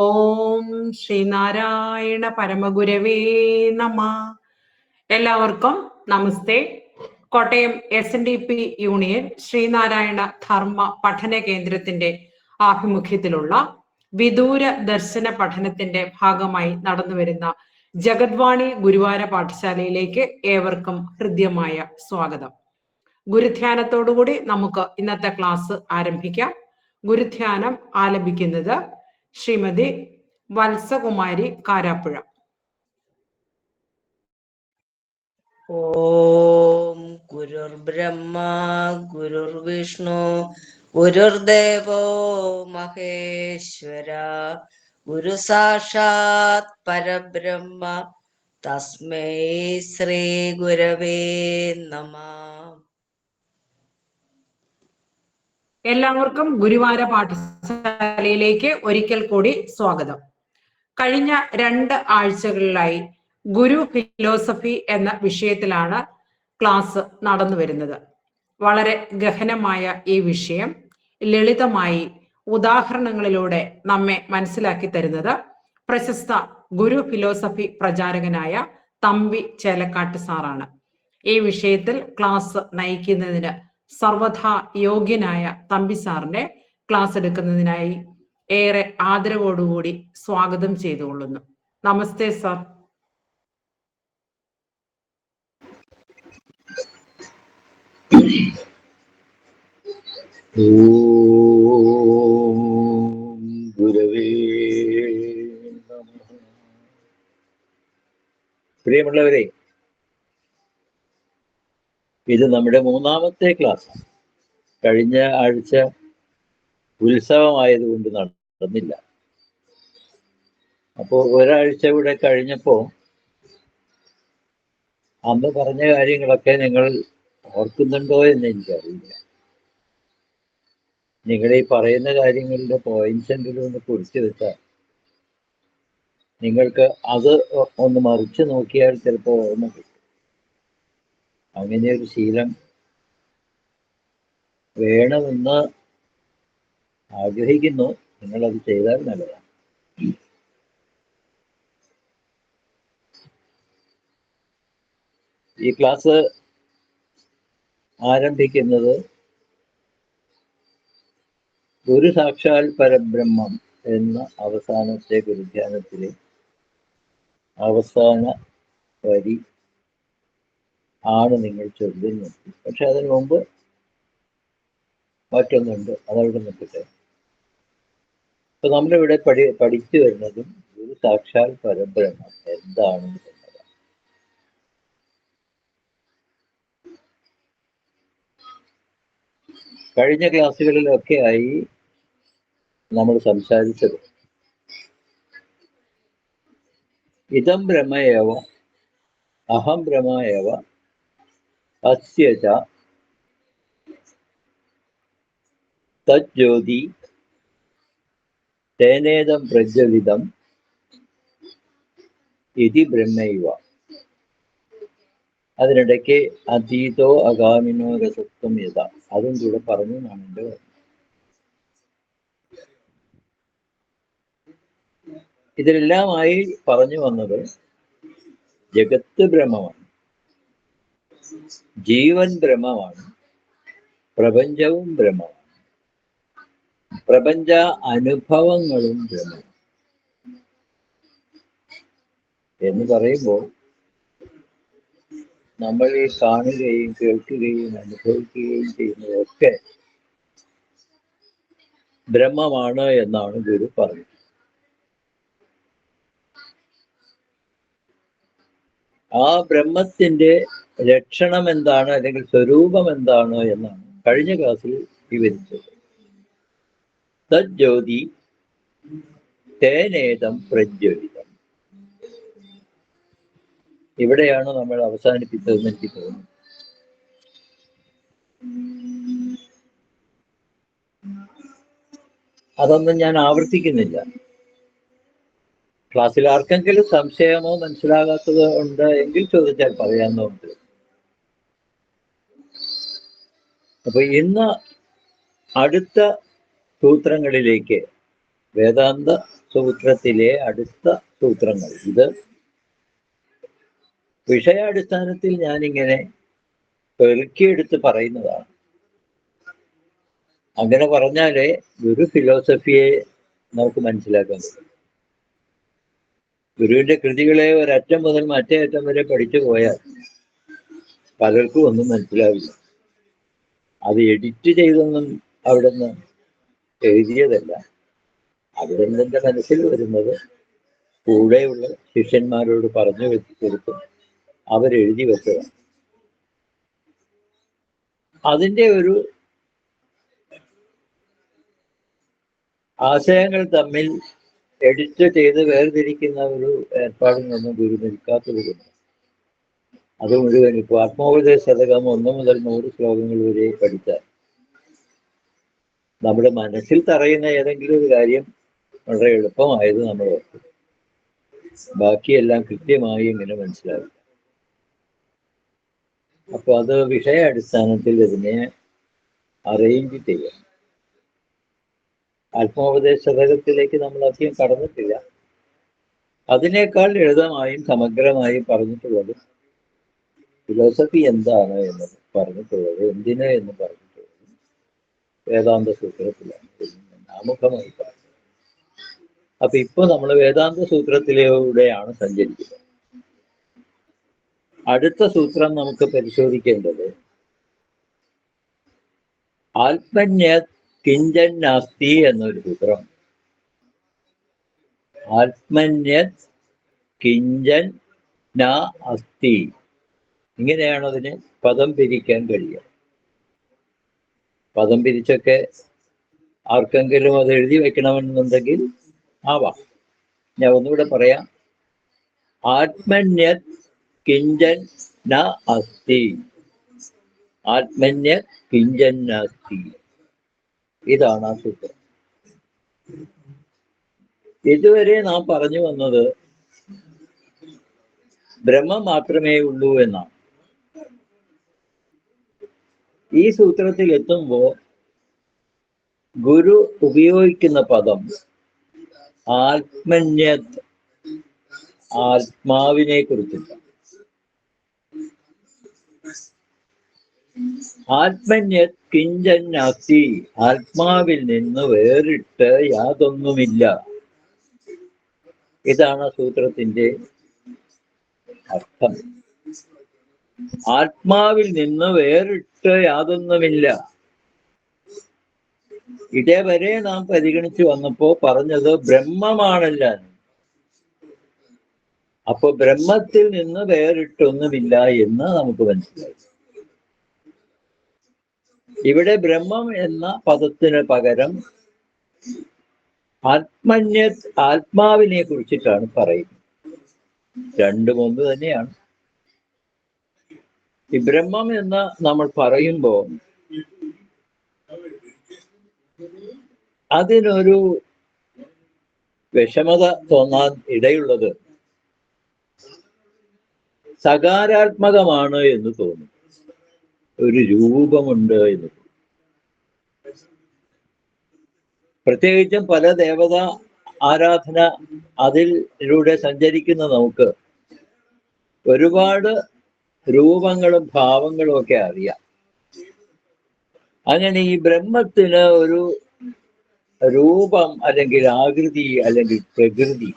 ഓം ശ്രീനാരായണ പരമഗുരവേ നമ. എല്ലാവർക്കും നമസ്തേ. Kottayam SNDP union Sreenarayana ധർമ്മ പഠന കേന്ദ്രത്തിന്റെ ആഭിമുഖ്യത്തിലുള്ള വിദൂര ദർശന പഠനത്തിന്റെ ഭാഗമായി നടന്നുവരുന്ന ജഗദ്വാണി ഗുരുവാര പാഠശാലയിലേക്ക് ഏവർക്കും ഹൃദ്യമായ സ്വാഗതം. ഗുരുധ്യാനത്തോടുകൂടി നമുക്ക് ഇന്നത്തെ ക്ലാസ് ആരംഭിക്കാം. ഗുരുധ്യാനം ആലപിക്കുന്നത് ശ്രീമതി വത്സകുമാരി കാരാപ്പുഴ. ഓം ഗുരുർബ്രഹ്മ ഗുരുർവിഷ്ണു ഗുരുർദേവോ മഹേശ്വര ഗുരു സാക്ഷാത് പരബ്രഹ്മ തസ്മൈ ശ്രീ ഗുരവേ നമഃ. എല്ലാവർക്കും ഗുരുവാര പാഠശാലയിലേക്ക് ഒരിക്കൽ കൂടി സ്വാഗതം. കഴിഞ്ഞ 2 ആഴ്ചകളിലായി ഗുരു ഫിലോസഫി എന്ന വിഷയത്തിലാണ് ക്ലാസ് നടന്നു വരുന്നത്. വളരെ ഗഹനമായ ഈ വിഷയം ലളിതമായി ഉദാഹരണങ്ങളിലൂടെ നമ്മെ മനസ്സിലാക്കി തരുന്നത് പ്രശസ്ത ഗുരു ഫിലോസഫി പ്രചാരകനായ തമ്പി ചേലക്കാട്ട് സാറാണ്. ഈ വിഷയത്തിൽ ക്ലാസ് നയിക്കുന്നതിന് സർവഥാ യോഗ്യനായ തമ്പി സാറിനെ ക്ലാസ് എടുക്കുന്നതിനായി ഏറെ ആദരവോടുകൂടി സ്വാഗതം ചെയ്തുകൊള്ളുന്നു. നമസ്തേ സാർ. ഗുരവേ നമഃ. പ്രിയമുള്ളവരെ, ഇത് നമ്മുടെ 3ാമത്തെ ക്ലാസ്. കഴിഞ്ഞ ആഴ്ച ഉത്സവമായതുകൊണ്ട് നടന്നില്ല. അപ്പോൾ ഒരാഴ്ച കൂടെ കഴിഞ്ഞപ്പോൾ അന്ന് പറഞ്ഞ കാര്യങ്ങളൊക്കെ നിങ്ങൾ ഓർക്കുന്നുണ്ടോ എന്ന് എനിക്കറിയില്ല. നിങ്ങൾ ഈ പറയുന്ന കാര്യങ്ങളുടെ പോയിന്റ്സ് എന്തെങ്കിലും ഒന്ന് കുറിച്ച് വെച്ചാൽ നിങ്ങൾക്ക് അത് ഒന്ന് മറിച്ച് നോക്കിയാൽ ചിലപ്പോൾ ഓർമ്മ കിട്ടും. അങ്ങനെയൊരു ശീലം വേണമെന്ന് ആഗ്രഹിക്കുന്നു. നിങ്ങളത് ചെയ്താൽ നല്ലതാണ്. ഈ ക്ലാസ് ആരംഭിക്കുന്നത് ഗുരു സാക്ഷാൽ പരബ്രഹ്മം എന്ന അവസാനത്തെ ഗുരുധ്യാനത്തിലെ അവസാന വരി ആണ് നിങ്ങൾ ചൊല്ലുന്നത്. പക്ഷെ അതിനു മുമ്പ് മറ്റൊന്നുണ്ട്, അതവിടെ നിൽക്കട്ടെ. അപ്പൊ നമ്മളിവിടെ പഠിച്ചു വരുന്നതും ഗുരു സാക്ഷാൽ പരബ്രഹ്മം എന്താണ് എന്നതാണ്. കഴിഞ്ഞ ക്ലാസ്സുകളിലൊക്കെ ആയി നമ്മൾ സംസാരിച്ചത് ഇദം ബ്രഹ്മയേവ അഹം ബ്രഹ്മയേവ അസ്യച തജ്ജ്യോതി തേനേദം പ്രജ്വലിതം ഇതി ബ്രഹ്മൈവ. അതിനിടയ്ക്ക് അതീതോ അഗാമിനോ രസത്വം യഥ, അതും കൂടെ പറഞ്ഞു എന്നാണ് എൻ്റെ ഓർമ്മ. ഇതിലെല്ലാമായി പറഞ്ഞു വന്നത് ജഗത്ത് ബ്രഹ്മമാണ്, ജീവൻ ബ്രഹ്മമാണ്, പ്രപഞ്ചവും ബ്രഹ്മമാണ്, പ്രപഞ്ച അനുഭവങ്ങളും ബ്രഹ്മമാണ് എന്ന് പറയുമ്പോൾ നമ്മൾ ഈ കാണുകയും കേൾക്കുകയും അനുഭവിക്കുകയും ചെയ്യുന്നതൊക്കെ ബ്രഹ്മമാണ് എന്നാണ് ഗുരു പറഞ്ഞത്. ആ ബ്രഹ്മത്തിന്റെ ലക്ഷണം എന്താണ്, അല്ലെങ്കിൽ സ്വരൂപം എന്താണ് എന്നാണ് കഴിഞ്ഞ ക്ലാസ്സിൽ വിവരിച്ചത്. തജ്ജ്യോതി തേനേദം പ്രജ്വലിതം. ഇവിടെയാണ് നമ്മൾ അവസാനിപ്പിച്ചതെന്ന് എനിക്ക് തോന്നുന്നു. അതൊന്നും ഞാൻ ആവർത്തിക്കുന്നില്ല. ക്ലാസ്സിൽ ആർക്കെങ്കിലും സംശയമോ മനസ്സിലാകാത്തത് ഉണ്ട് എങ്കിൽ ചോദിച്ചാൽ പറയാവുന്നതുണ്ട്. അപ്പൊ ഇന്ന് അടുത്ത സൂത്രങ്ങളിലേക്ക് വേദാന്ത സൂത്രത്തിലെ അടുത്ത സൂത്രങ്ങൾ. ഇത് വിഷയാടിസ്ഥാനത്തിൽ ഞാനിങ്ങനെ പെറുക്കിയെടുത്ത് പറയുന്നതാണ്. അങ്ങനെ പറഞ്ഞാലേ ഗുരു ഫിലോസഫിയെ നമുക്ക് മനസ്സിലാക്കാൻ പറ്റും. ഗുരുവിന്റെ കൃതികളെ ഒരറ്റം മുതൽ മറ്റേ അറ്റം വരെ പഠിച്ചു പോയാൽ പലർക്കും ഒന്നും മനസ്സിലാവില്ല. അത് എഡിറ്റ് ചെയ്തൊന്നും അവിടുന്ന് എഴുതിയതല്ല. അവിടുന്ന് എൻ്റെ മനസ്സിൽ വരുന്നത് കൂടെയുള്ള ശിഷ്യന്മാരോട് പറഞ്ഞു കൊടുത്തും അവരെഴുതി വെച്ചതാണ്. അതിൻ്റെ ഒരു ആശയങ്ങൾ തമ്മിൽ എഡിറ്റ് ചെയ്ത് വേർതിരിക്കുന്ന ഒരു ഏർപ്പാടിനൊന്നും ഗുരു നിൽക്കാത്തത് കൊണ്ട് അത് മുഴുവൻ ഇപ്പോൾ ആത്മോപദേശ ശതകം 1 മുതൽ 100 ശ്ലോകങ്ങൾ വരെ പഠിച്ചാൽ നമ്മുടെ മനസ്സിൽ തറയുന്ന ഏതെങ്കിലും ഒരു കാര്യം വളരെ എളുപ്പമായത് നമ്മൾ ഓർക്കും. ബാക്കിയെല്ലാം കൃത്യമായി ഇങ്ങനെ മനസ്സിലാവും. അപ്പൊ അത് വിഷയാടിസ്ഥാനത്തിൽ ഇതിനെ അറേഞ്ച് ചെയ്യാം. ആത്മോപദേശ ശതകത്തിലേക്ക് നമ്മൾ അധികം കടന്നിട്ടില്ല. അതിനേക്കാൾ ലളിതമായും സമഗ്രമായും പറഞ്ഞിട്ടുള്ളത് ഫിലോസഫി എന്താണ് എന്ന് പറഞ്ഞിട്ടുള്ളത്, എന്തിന് എന്ന് പറഞ്ഞിട്ടുള്ളത് വേദാന്ത സൂത്രത്തിലാണ് ആമുഖമായി പറഞ്ഞത്. അപ്പൊ ഇപ്പൊ നമ്മൾ വേദാന്ത സൂത്രത്തിലൂടെയാണ് സഞ്ചരിക്കുന്നത്. അടുത്ത സൂത്രം നമുക്ക് പരിശോധിക്കേണ്ടത് ആത്മന്യത് കിഞ്ചൻ നാസ്തി എന്നൊരു സൂത്രം. ആത്മന്യത് കിഞ്ചൻ ന അസ്തി, ഇങ്ങനെയാണ് അതിന് പദം പിരിക്കാൻ കഴിയുക. പദം പിരിച്ചൊക്കെ ആർക്കെങ്കിലും അത് എഴുതി വെക്കണമെന്നുണ്ടെങ്കിൽ ആവാം. ഞാൻ ഒന്നുകൂടെ പറയാം. ആത്മന്യത് കിഞ്ചൻ ന അസ്തി, ആത്മന്യത് കിഞ്ചൻ നാസ്തി, ഇതാണ് ആ സൂത്രം. ഇതുവരെ നാം പറഞ്ഞു വന്നത് ബ്രഹ്മം മാത്രമേ ഉള്ളൂ എന്നാണ്. ഈ സൂത്രത്തിൽ എത്തുമ്പോൾ ഗുരു ഉപയോഗിക്കുന്ന പദം ആത്മന്യത്, ആത്മാവിനെ കുറിച്ചില്ല. ആത്മന്യത് കിഞ്ചൻ നാസ്തി, ആത്മാവിൽ നിന്ന് വേറിട്ട് യാതൊന്നുമില്ല. ഇതാണ് സൂത്രത്തിന്റെ അർത്ഥം. ആത്മാവിൽ നിന്ന് വേറിട്ട് യാതൊന്നുമില്ല. ഇതേവരെ നാം പരിഗണിച്ചു വന്നപ്പോ പറഞ്ഞത് ബ്രഹ്മമാണല്ല. അപ്പൊ ബ്രഹ്മത്തിൽ നിന്ന് വേറിട്ടൊന്നുമില്ല എന്ന് നമുക്ക് മനസ്സിലായി. ഇവിടെ ബ്രഹ്മം എന്ന പദത്തിന് പകരം ആത്മന്യത്, ആത്മാവിനെ കുറിച്ചിട്ടാണ് പറയുന്നത്. രണ്ടും ഒന്ന് തന്നെയാണ്. ഈ ബ്രഹ്മം എന്ന് നമ്മൾ പറയുമ്പോൾ അതിനൊരു വിഷമത തോന്നാൻ ഇടയുള്ളത് സകാരാത്മകമാണ് എന്ന് തോന്നും. ഒരു രൂപമുണ്ട് എന്ന്. പ്രത്യേകിച്ചും പല ദേവത ആരാധന അതിലൂടെ സഞ്ചരിക്കുന്ന നമുക്ക് ഒരുപാട് രൂപങ്ങളും ഭാവങ്ങളും ഒക്കെ അറിയാം. അങ്ങനെ ഈ ബ്രഹ്മത്തിന് ഒരു രൂപം അല്ലെങ്കിൽ ആകൃതി അല്ലെങ്കിൽ പ്രകൃതി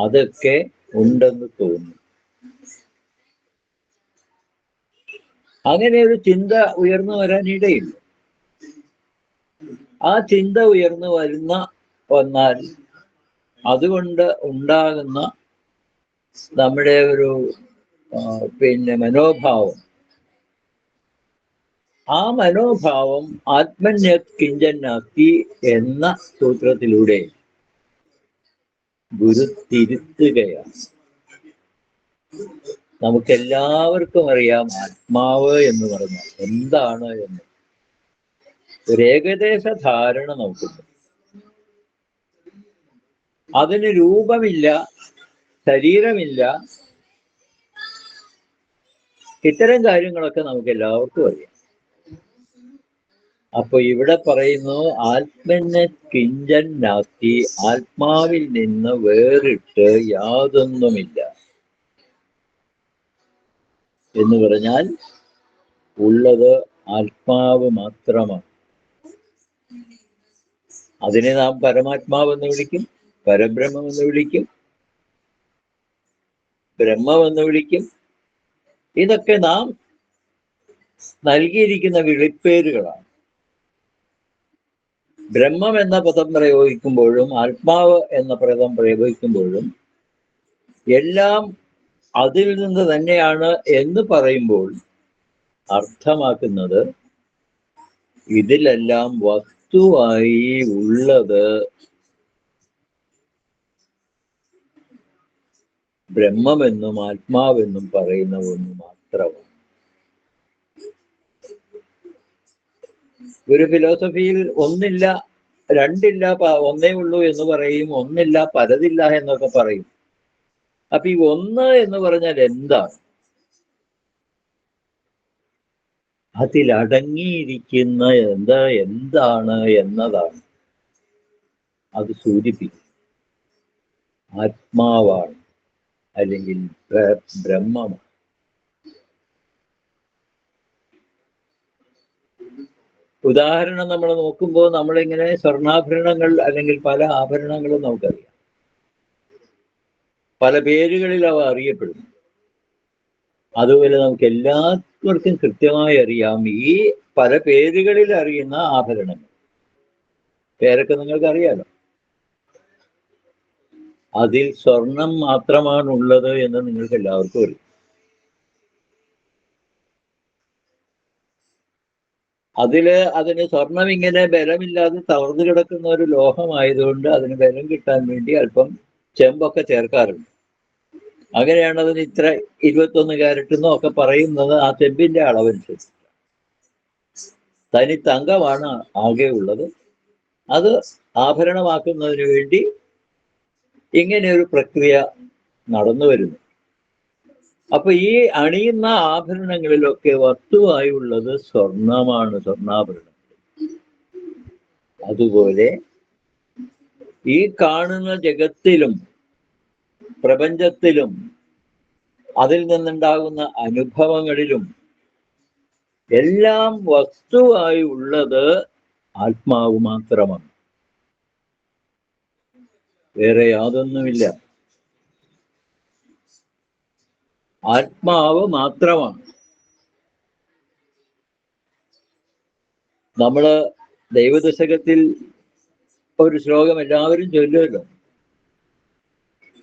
അതൊക്കെ ഉണ്ടെന്ന് തോന്നുന്നു. അങ്ങനെ ഒരു ചിന്ത ഉയർന്നു വരാനിടയില്ല. ആ ചിന്ത ഉയർന്നു വന്നാൽ അതുകൊണ്ട് ഉണ്ടാകുന്ന നമ്മുടെ ഒരു മനോഭാവം, ആ മനോഭാവം ആത്മന്യത് കിഞ്ചൻ നാസ്തി എന്ന സൂത്രത്തിലൂടെ ഗുരു തിരുത്തുകയാണ്. നമുക്കെല്ലാവർക്കും അറിയാം ആത്മാവ് എന്ന് പറഞ്ഞാൽ എന്താണ് എന്ന് ഒരു ഏകദേശ ധാരണ നമുക്കുണ്ട്. അതിന് രൂപമില്ല, ശരീരമില്ല, ഇത്തരം കാര്യങ്ങളൊക്കെ നമുക്ക് എല്ലാവർക്കും അറിയാം. അപ്പൊ ഇവിടെ പറയുന്നു ആത്മനെ കിഞ്ചൻ നാസ്തി, ആത്മാവിൽ നിന്ന് വേറിട്ട് യാതൊന്നുമില്ല എന്ന് പറഞ്ഞാൽ ഉള്ളത് ആത്മാവ് മാത്രമാണ്. അതിനെ നാം പരമാത്മാവെന്ന് വിളിക്കും, പരബ്രഹ്മമെന്ന് വിളിക്കും, ബ്രഹ്മമെന്ന് വിളിക്കും. ഇതൊക്കെ നാം നൽകിയിരിക്കുന്ന വിളിപ്പേരുകളാണ്. ബ്രഹ്മം എന്ന പദം പ്രയോഗിക്കുമ്പോഴും ആത്മാവ് എന്ന പദം പ്രയോഗിക്കുമ്പോഴും എല്ലാം അതിൽ നിന്ന് തന്നെയാണ് എന്ന് പറയുമ്പോൾ അർത്ഥമാക്കുന്നത് ഇതിലെല്ലാം വസ്തുവായി ഉള്ളത് ബ്രഹ്മമെന്നും ആത്മാവെന്നും പറയുന്ന ഒന്ന് മാത്രമാണ്. ഒരു ഫിലോസഫിയിൽ ഒന്നില്ല, രണ്ടില്ല, ഒന്നേ ഉള്ളൂ എന്ന് പറയും, ഒന്നില്ല പലതില്ല എന്നൊക്കെ പറയും. അപ്പൊ ഈ ഒന്ന് എന്ന് പറഞ്ഞാൽ എന്താണ്? അതിലടങ്ങിയിരിക്കുന്ന എന്താണ് എന്നതാണ് അത് സൂചിപ്പിക്കും. ആത്മാവാണ്, അല്ലെങ്കിൽ ബ്രഹ്മമാണ്. ഉദാഹരണം നമ്മൾ നോക്കുമ്പോൾ നമ്മളിങ്ങനെ സ്വർണ്ണാഭരണങ്ങൾ അല്ലെങ്കിൽ പല ആഭരണങ്ങളും നമുക്കറിയാം, പല പേരുകളിൽ അവ അറിയപ്പെടുന്നു. അതുപോലെ നമുക്ക് എല്ലാവർക്കും കൃത്യമായി അറിയാം ഈ പല പേരുകളിൽ അറിയുന്ന ആഭരണങ്ങൾ. പേരൊക്കെ നിങ്ങൾക്ക് അറിയാലോ. അതിൽ സ്വർണം മാത്രമാണ് ഉള്ളത് എന്ന് നിങ്ങൾക്ക് എല്ലാവർക്കും അറിയാം. അതിന് സ്വർണം ഇങ്ങനെ ബലമില്ലാതെ തളർന്നു കിടക്കുന്ന ഒരു ലോഹമായതുകൊണ്ട് അതിന് ബലം കിട്ടാൻ വേണ്ടി അല്പം ചെമ്പൊക്കെ ചേർക്കാറുണ്ട്. അങ്ങനെയാണ് അതിന് ഇത്ര 21 കാരറ്റ് എന്നോ ഒക്കെ പറയുന്നത് ആ ചെമ്പിന്റെ അളവനുസരിച്ച്. തനി തങ്കമാണ് ആകെ ഉള്ളത്. അത് ആഭരണമാക്കുന്നതിന് വേണ്ടി ഇങ്ങനെ ഒരു പ്രക്രിയ നടന്നു വരുന്നു. അപ്പൊ ഈ അണിയുന്ന ആഭരണങ്ങളിലൊക്കെ വസ്തുവായി ഉള്ളത് സ്വർണമാണ്, സ്വർണ്ണാഭരണം. അതുപോലെ ഈ കാണുന്ന ജഗത്തിലും പ്രപഞ്ചത്തിലും അതിൽ നിന്നുണ്ടാകുന്ന അനുഭവങ്ങളിലും എല്ലാം വസ്തുവായി ഉള്ളത് ആത്മാവ് മാത്രമാണ്, വേറെ യാതൊന്നുമില്ല. ആത്മാവ് മാത്രമാണ്. നമ്മള് ദൈവദശകത്തിൽ ഒരു ശ്ലോകം എല്ലാവരും ചൊല്ലുമല്ലോ.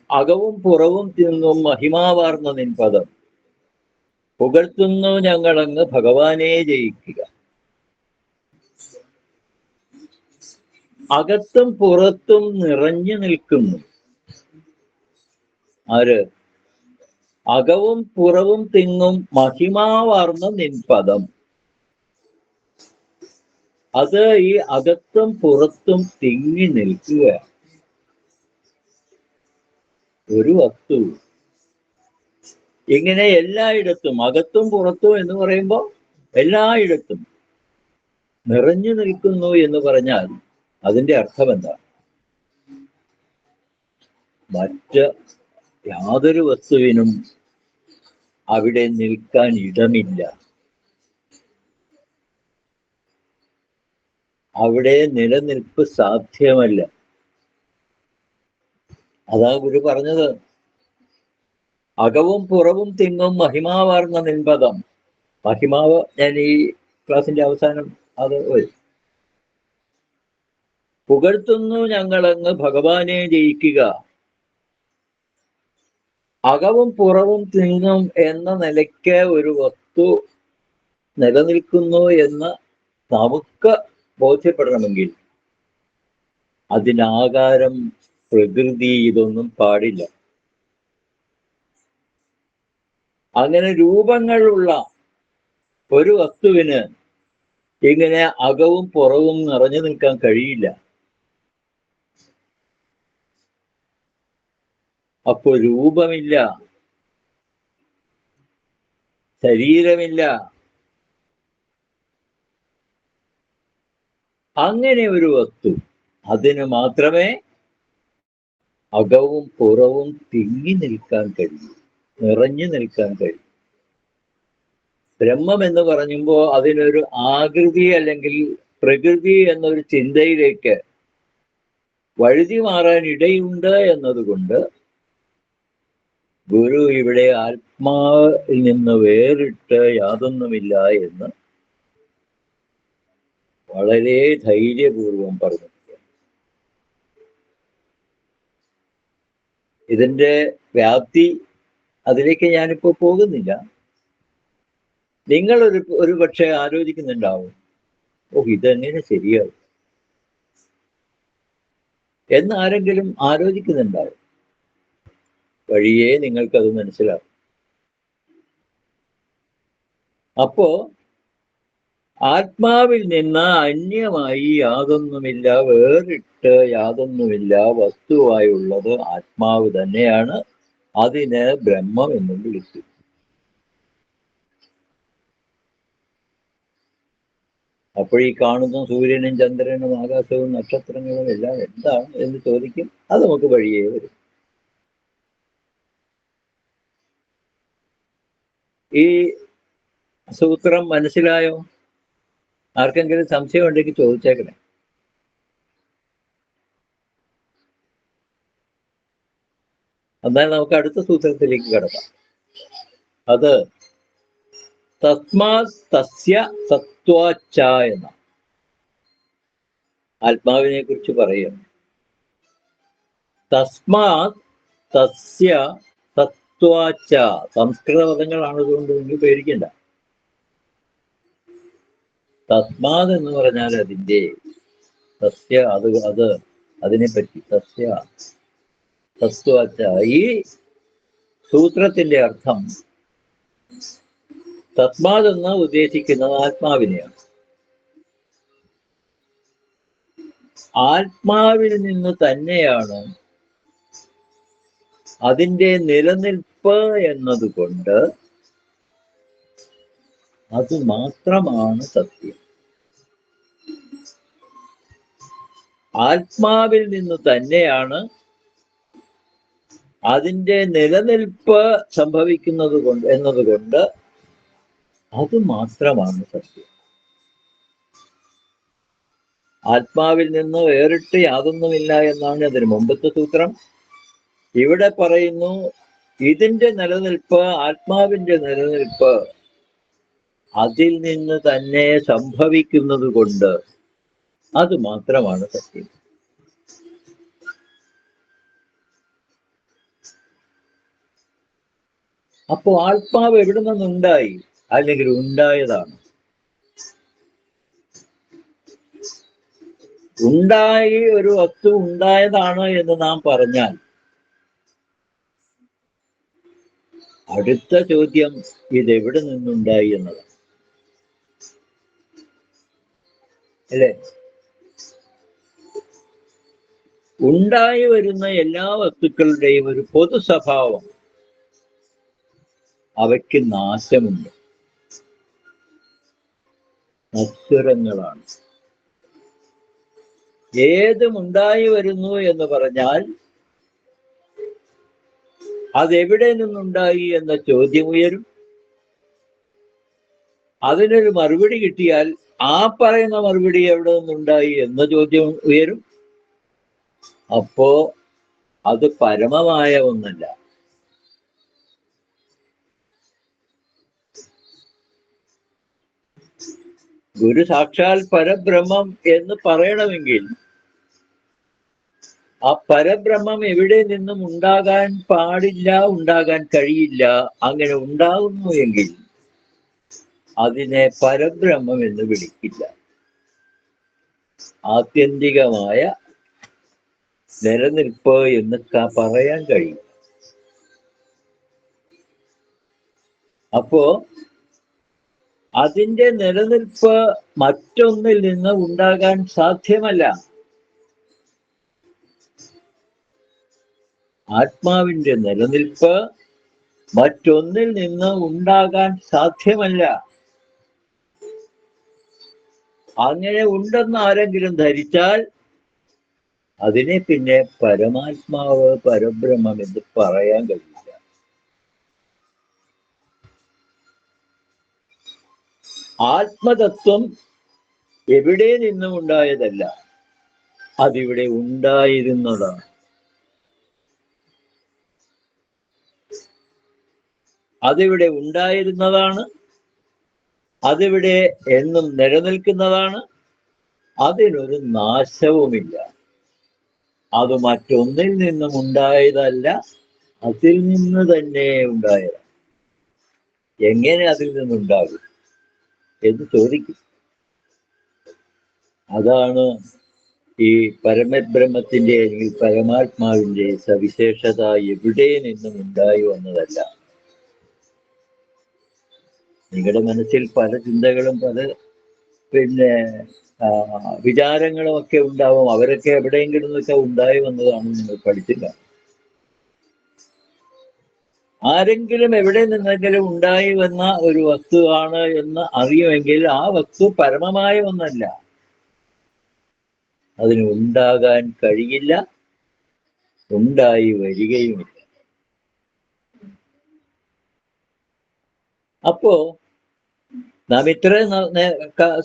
അകവും പുറവും തിന്നും മഹിമാവാർന്ന നിൻ പദം, പുകഴ്ത്തുന്നു ഞങ്ങളങ്ങ് ഭഗവാനെ ജയിക്കുക. അകത്തും പുറത്തും നിറഞ്ഞു നിൽക്കുന്നു ആര്? അകവും പുറവും തിങ്ങും മഹിമാവാർന്ന നിൻ പദം. അത് ഈ അകത്തും പുറത്തും തിങ്ങി നിൽക്കുക. ഒരു വസ്തു ഇങ്ങനെ എല്ലായിടത്തും, അകത്തും പുറത്തും എന്ന് പറയുമ്പോൾ എല്ലായിടത്തും നിറഞ്ഞു നിൽക്കുന്നു എന്ന് പറഞ്ഞാൽ അതിന്റെ അർത്ഥം എന്താണ്? മറ്റ് യാതൊരു വസ്തുവിനും അവിടെ നിൽക്കാൻ ഇടമില്ല. അവിടെ നിലനിൽപ്പ് സാധ്യമല്ല. അതാ ഗുരു പറഞ്ഞത്, അകവും പുറവും തിങ്ങും മഹിമാവാർന്ന നിൻപദം. മഹിമാവ് ഞാൻ ഈ ക്ലാസിന്റെ അവസാനം അത് വരും. പുകഴ്ത്തുന്നു ഞങ്ങളങ്ങ് ഭഗവാനെ ജയിക്കുക. അകവും പുറവും തിങ്ങും എന്ന നിലയ്ക്ക് ഒരു വസ്തു നിലനിൽക്കുന്നു എന്ന് നമുക്ക് ബോധ്യപ്പെടണമെങ്കിൽ അതിനാകാരം, പ്രകൃതി ഇതൊന്നും പാടില്ല. അങ്ങനെ രൂപങ്ങളുള്ള ഒരു വസ്തുവിന് ഇങ്ങനെ അകവും പുറവും നിറഞ്ഞു നിൽക്കാൻ കഴിയില്ല. അപ്പോ രൂപമില്ല, ശരീരമില്ല, അങ്ങനെ ഒരു വസ്തു, അതിന് മാത്രമേ അകവും പുറവും തിങ്ങി നിൽക്കാൻ കഴിയൂ, നിറഞ്ഞു നിൽക്കാൻ കഴിയും. ബ്രഹ്മം എന്ന് പറയുമ്പോൾ അതിനൊരു ആകൃതി അല്ലെങ്കിൽ പ്രകൃതി എന്നൊരു ചിന്തയിലേക്ക് വഴുതി മാറാൻ ഇടയുണ്ട് എന്നതുകൊണ്ട് ഗുരു ഇവിടെ ആത്മാവിൽ നിന്ന് വേറിട്ട് യാതൊന്നുമില്ല എന്ന് വളരെ ധൈര്യപൂർവം പറഞ്ഞു. ഇതിന്റെ വ്യാപ്തി അതിലേക്ക് ഞാനിപ്പോ പോകുന്നില്ല. നിങ്ങൾ ഒരു പക്ഷെ ആലോചിക്കുന്നുണ്ടാവും, ഇതെങ്ങനെ ശരിയാവും എന്ന് ആരെങ്കിലും ആലോചിക്കുന്നുണ്ടാവും. വഴിയേ നിങ്ങൾക്കത് മനസ്സിലാവും. അപ്പോ ആത്മാവിൽ നിന്ന് അന്യമായി യാതൊന്നുമില്ല, വേറിട്ട് യാതൊന്നുമില്ല, വസ്തുവായുള്ളത് ആത്മാവ് തന്നെയാണ്. അതിന് ബ്രഹ്മം എന്ന് വിളിക്കും. അപ്പോൾ ഈ കാണുന്ന സൂര്യനും ചന്ദ്രനും ആകാശവും നക്ഷത്രങ്ങളും എല്ലാം എന്താണ് എന്ന് ചോദിക്കും. അത് നമുക്ക് വഴിയേ വരും. ഈ സൂത്രം മനസ്സിലായോ? ആർക്കെങ്കിലും സംശയം ഉണ്ടെങ്കിൽ ചോദിച്ചേക്കണേ. എന്നാൽ നമുക്ക് അടുത്ത സൂത്രത്തിലേക്ക് കടക്കാം. അത് തസ്മാത് തസ്യ സത്വാച്ച എന്ന ആത്മാവിനെ കുറിച്ച് പറയുന്നു. തസ്മാത് തസ്യ സത്വാച്ച. സംസ്കൃത പദങ്ങളാണ്, അതുകൊണ്ട് നിങ്ങൾ പേടിക്കണ്ട. തസ്മാത് എന്ന് പറഞ്ഞാൽ അതിൻ്റെ, സസ്യ അത് അതിനെപ്പറ്റി, സസ്യ സത്വാച്ച. ഈ സൂത്രത്തിന്റെ അർത്ഥം തസ്മാത് എന്ന് ഉദ്ദേശിക്കുന്നത് ആത്മാവിനെയാണ്. ആത്മാവിൽ നിന്ന് തന്നെയാണ് അതിൻ്റെ നിലനിൽപ്പ് എന്നതുകൊണ്ട് അത് മാത്രമാണ് സത്യം. ആത്മാവിൽ നിന്ന് തന്നെയാണ് അതിൻ്റെ നിലനിൽപ്പ് സംഭവിക്കുന്നത് എന്നതുകൊണ്ട് അത് മാത്രമാണ് സത്യം. ആത്മാവിൽ നിന്ന് വേറിട്ട് യാതൊന്നുമില്ല എന്നാണ് അതിന് മുമ്പത്തെ സൂത്രം. ഇവിടെ പറയുന്നു ഇതിന്റെ നിലനിൽപ്പ്, ആത്മാവിന്റെ നിലനിൽപ്പ് അതിൽ നിന്ന് തന്നെ സംഭവിക്കുന്നത് കൊണ്ട് അത് മാത്രമാണ് സത്യം. അപ്പോ ആത്മാവ് എവിടെ നിന്നുണ്ടായി? അല്ലെങ്കിൽ ഉണ്ടായതാണ്. ഉണ്ടായി ഒരു വസ്തു ഉണ്ടായതാണ് എന്ന് നാം പറഞ്ഞാൽ അടുത്ത ചോദ്യം ഇതെവിടെ നിന്നുണ്ടായി എന്നതാണ്, അല്ലേ? ഉണ്ടായി വരുന്ന എല്ലാ വസ്തുക്കളുടെയും ഒരു പൊതു സ്വഭാവം, അവയ്ക്ക് നാശമുണ്ട്, നശ്വരങ്ങളാണ്. ഏതും ഉണ്ടായി വരുന്നു എന്ന് പറഞ്ഞാൽ അതെവിടെ നിന്നുണ്ടായി എന്ന ചോദ്യം ഉയരും. അതിനൊരു മറുപടി കിട്ടിയാൽ ആ പറയുന്ന മറുപടി എവിടെ നിന്നുണ്ടായി എന്ന ചോദ്യം ഉയരും. അപ്പോ അത് പരമമായ ഒന്നല്ല. ഗുരു സാക്ഷാൽ പരബ്രഹ്മം എന്ന് പറയണമെങ്കിൽ ആ പരബ്രഹ്മം എവിടെ നിന്നും ഉണ്ടാകാൻ പാടില്ല, ഉണ്ടാകാൻ കഴിയില്ല. അങ്ങനെ ഉണ്ടാകുന്നു എങ്കിൽ അതിനെ പരബ്രഹ്മം എന്ന് വിളിക്കില്ല. ആത്യന്തികമായ നിലനിൽപ്പ് എന്ന് പറയാൻ കഴിയും. അപ്പോ അതിന്റെ നിലനിൽപ്പ് മറ്റൊന്നിൽ നിന്ന് ഉണ്ടാകാൻ സാധ്യമല്ല. ആത്മാവിന്റെ നിലനിൽപ്പ് മറ്റൊന്നിൽ നിന്ന് ഉണ്ടാകാൻ സാധ്യമല്ല. അങ്ങനെ ഉണ്ടെന്ന് ആരെങ്കിലും ധരിച്ചാൽ അതിനെ പിന്നെ പരമാത്മാവ് പരബ്രഹ്മം എന്ന് പറയാൻ കഴിയില്ല. ആത്മതത്വം എവിടെ നിന്നും ഉണ്ടായതല്ല, അതിവിടെ ഉണ്ടായിരുന്നതാണ്. അതിവിടെ ഉണ്ടായിരുന്നതാണ്, അതിവിടെ എന്നും നിലനിൽക്കുന്നതാണ്. അതിനൊരു നാശവുമില്ല. അത് മറ്റൊന്നിൽ നിന്നും ഉണ്ടായതല്ല, അതിൽ നിന്ന് തന്നെ ഉണ്ടായത്. എങ്ങനെ അതിൽ നിന്നുണ്ടാകും എന്ന് ചോദിക്കും. അതാണ് ഈ പരമബ്രഹ്മത്തിന്റെ അല്ലെങ്കിൽ പരമാത്മാവിന്റെ സവിശേഷത. എവിടെ നിന്നും ഉണ്ടായി വന്നതല്ല. നിങ്ങളുടെ മനസ്സിൽ പല ചിന്തകളും പല വിചാരങ്ങളും ഒക്കെ ഉണ്ടാവും. അവരൊക്കെ എവിടെയെങ്കിലും നിന്നൊക്കെ ഉണ്ടായി വന്നതാണെന്ന് നിങ്ങൾ പഠിച്ചില്ല. ആരെങ്കിലും എവിടെ നിന്നെങ്കിലും ഉണ്ടായി വന്ന ഒരു വസ്തുവാണ് എന്ന് അറിയുമെങ്കിൽ ആ വസ്തു പരമമായ ഒന്നല്ല. അതിന് ഉണ്ടാകാൻ കഴിയില്ല, ഉണ്ടായി വരികയുമില്ല. അപ്പോ നാം ഇത്ര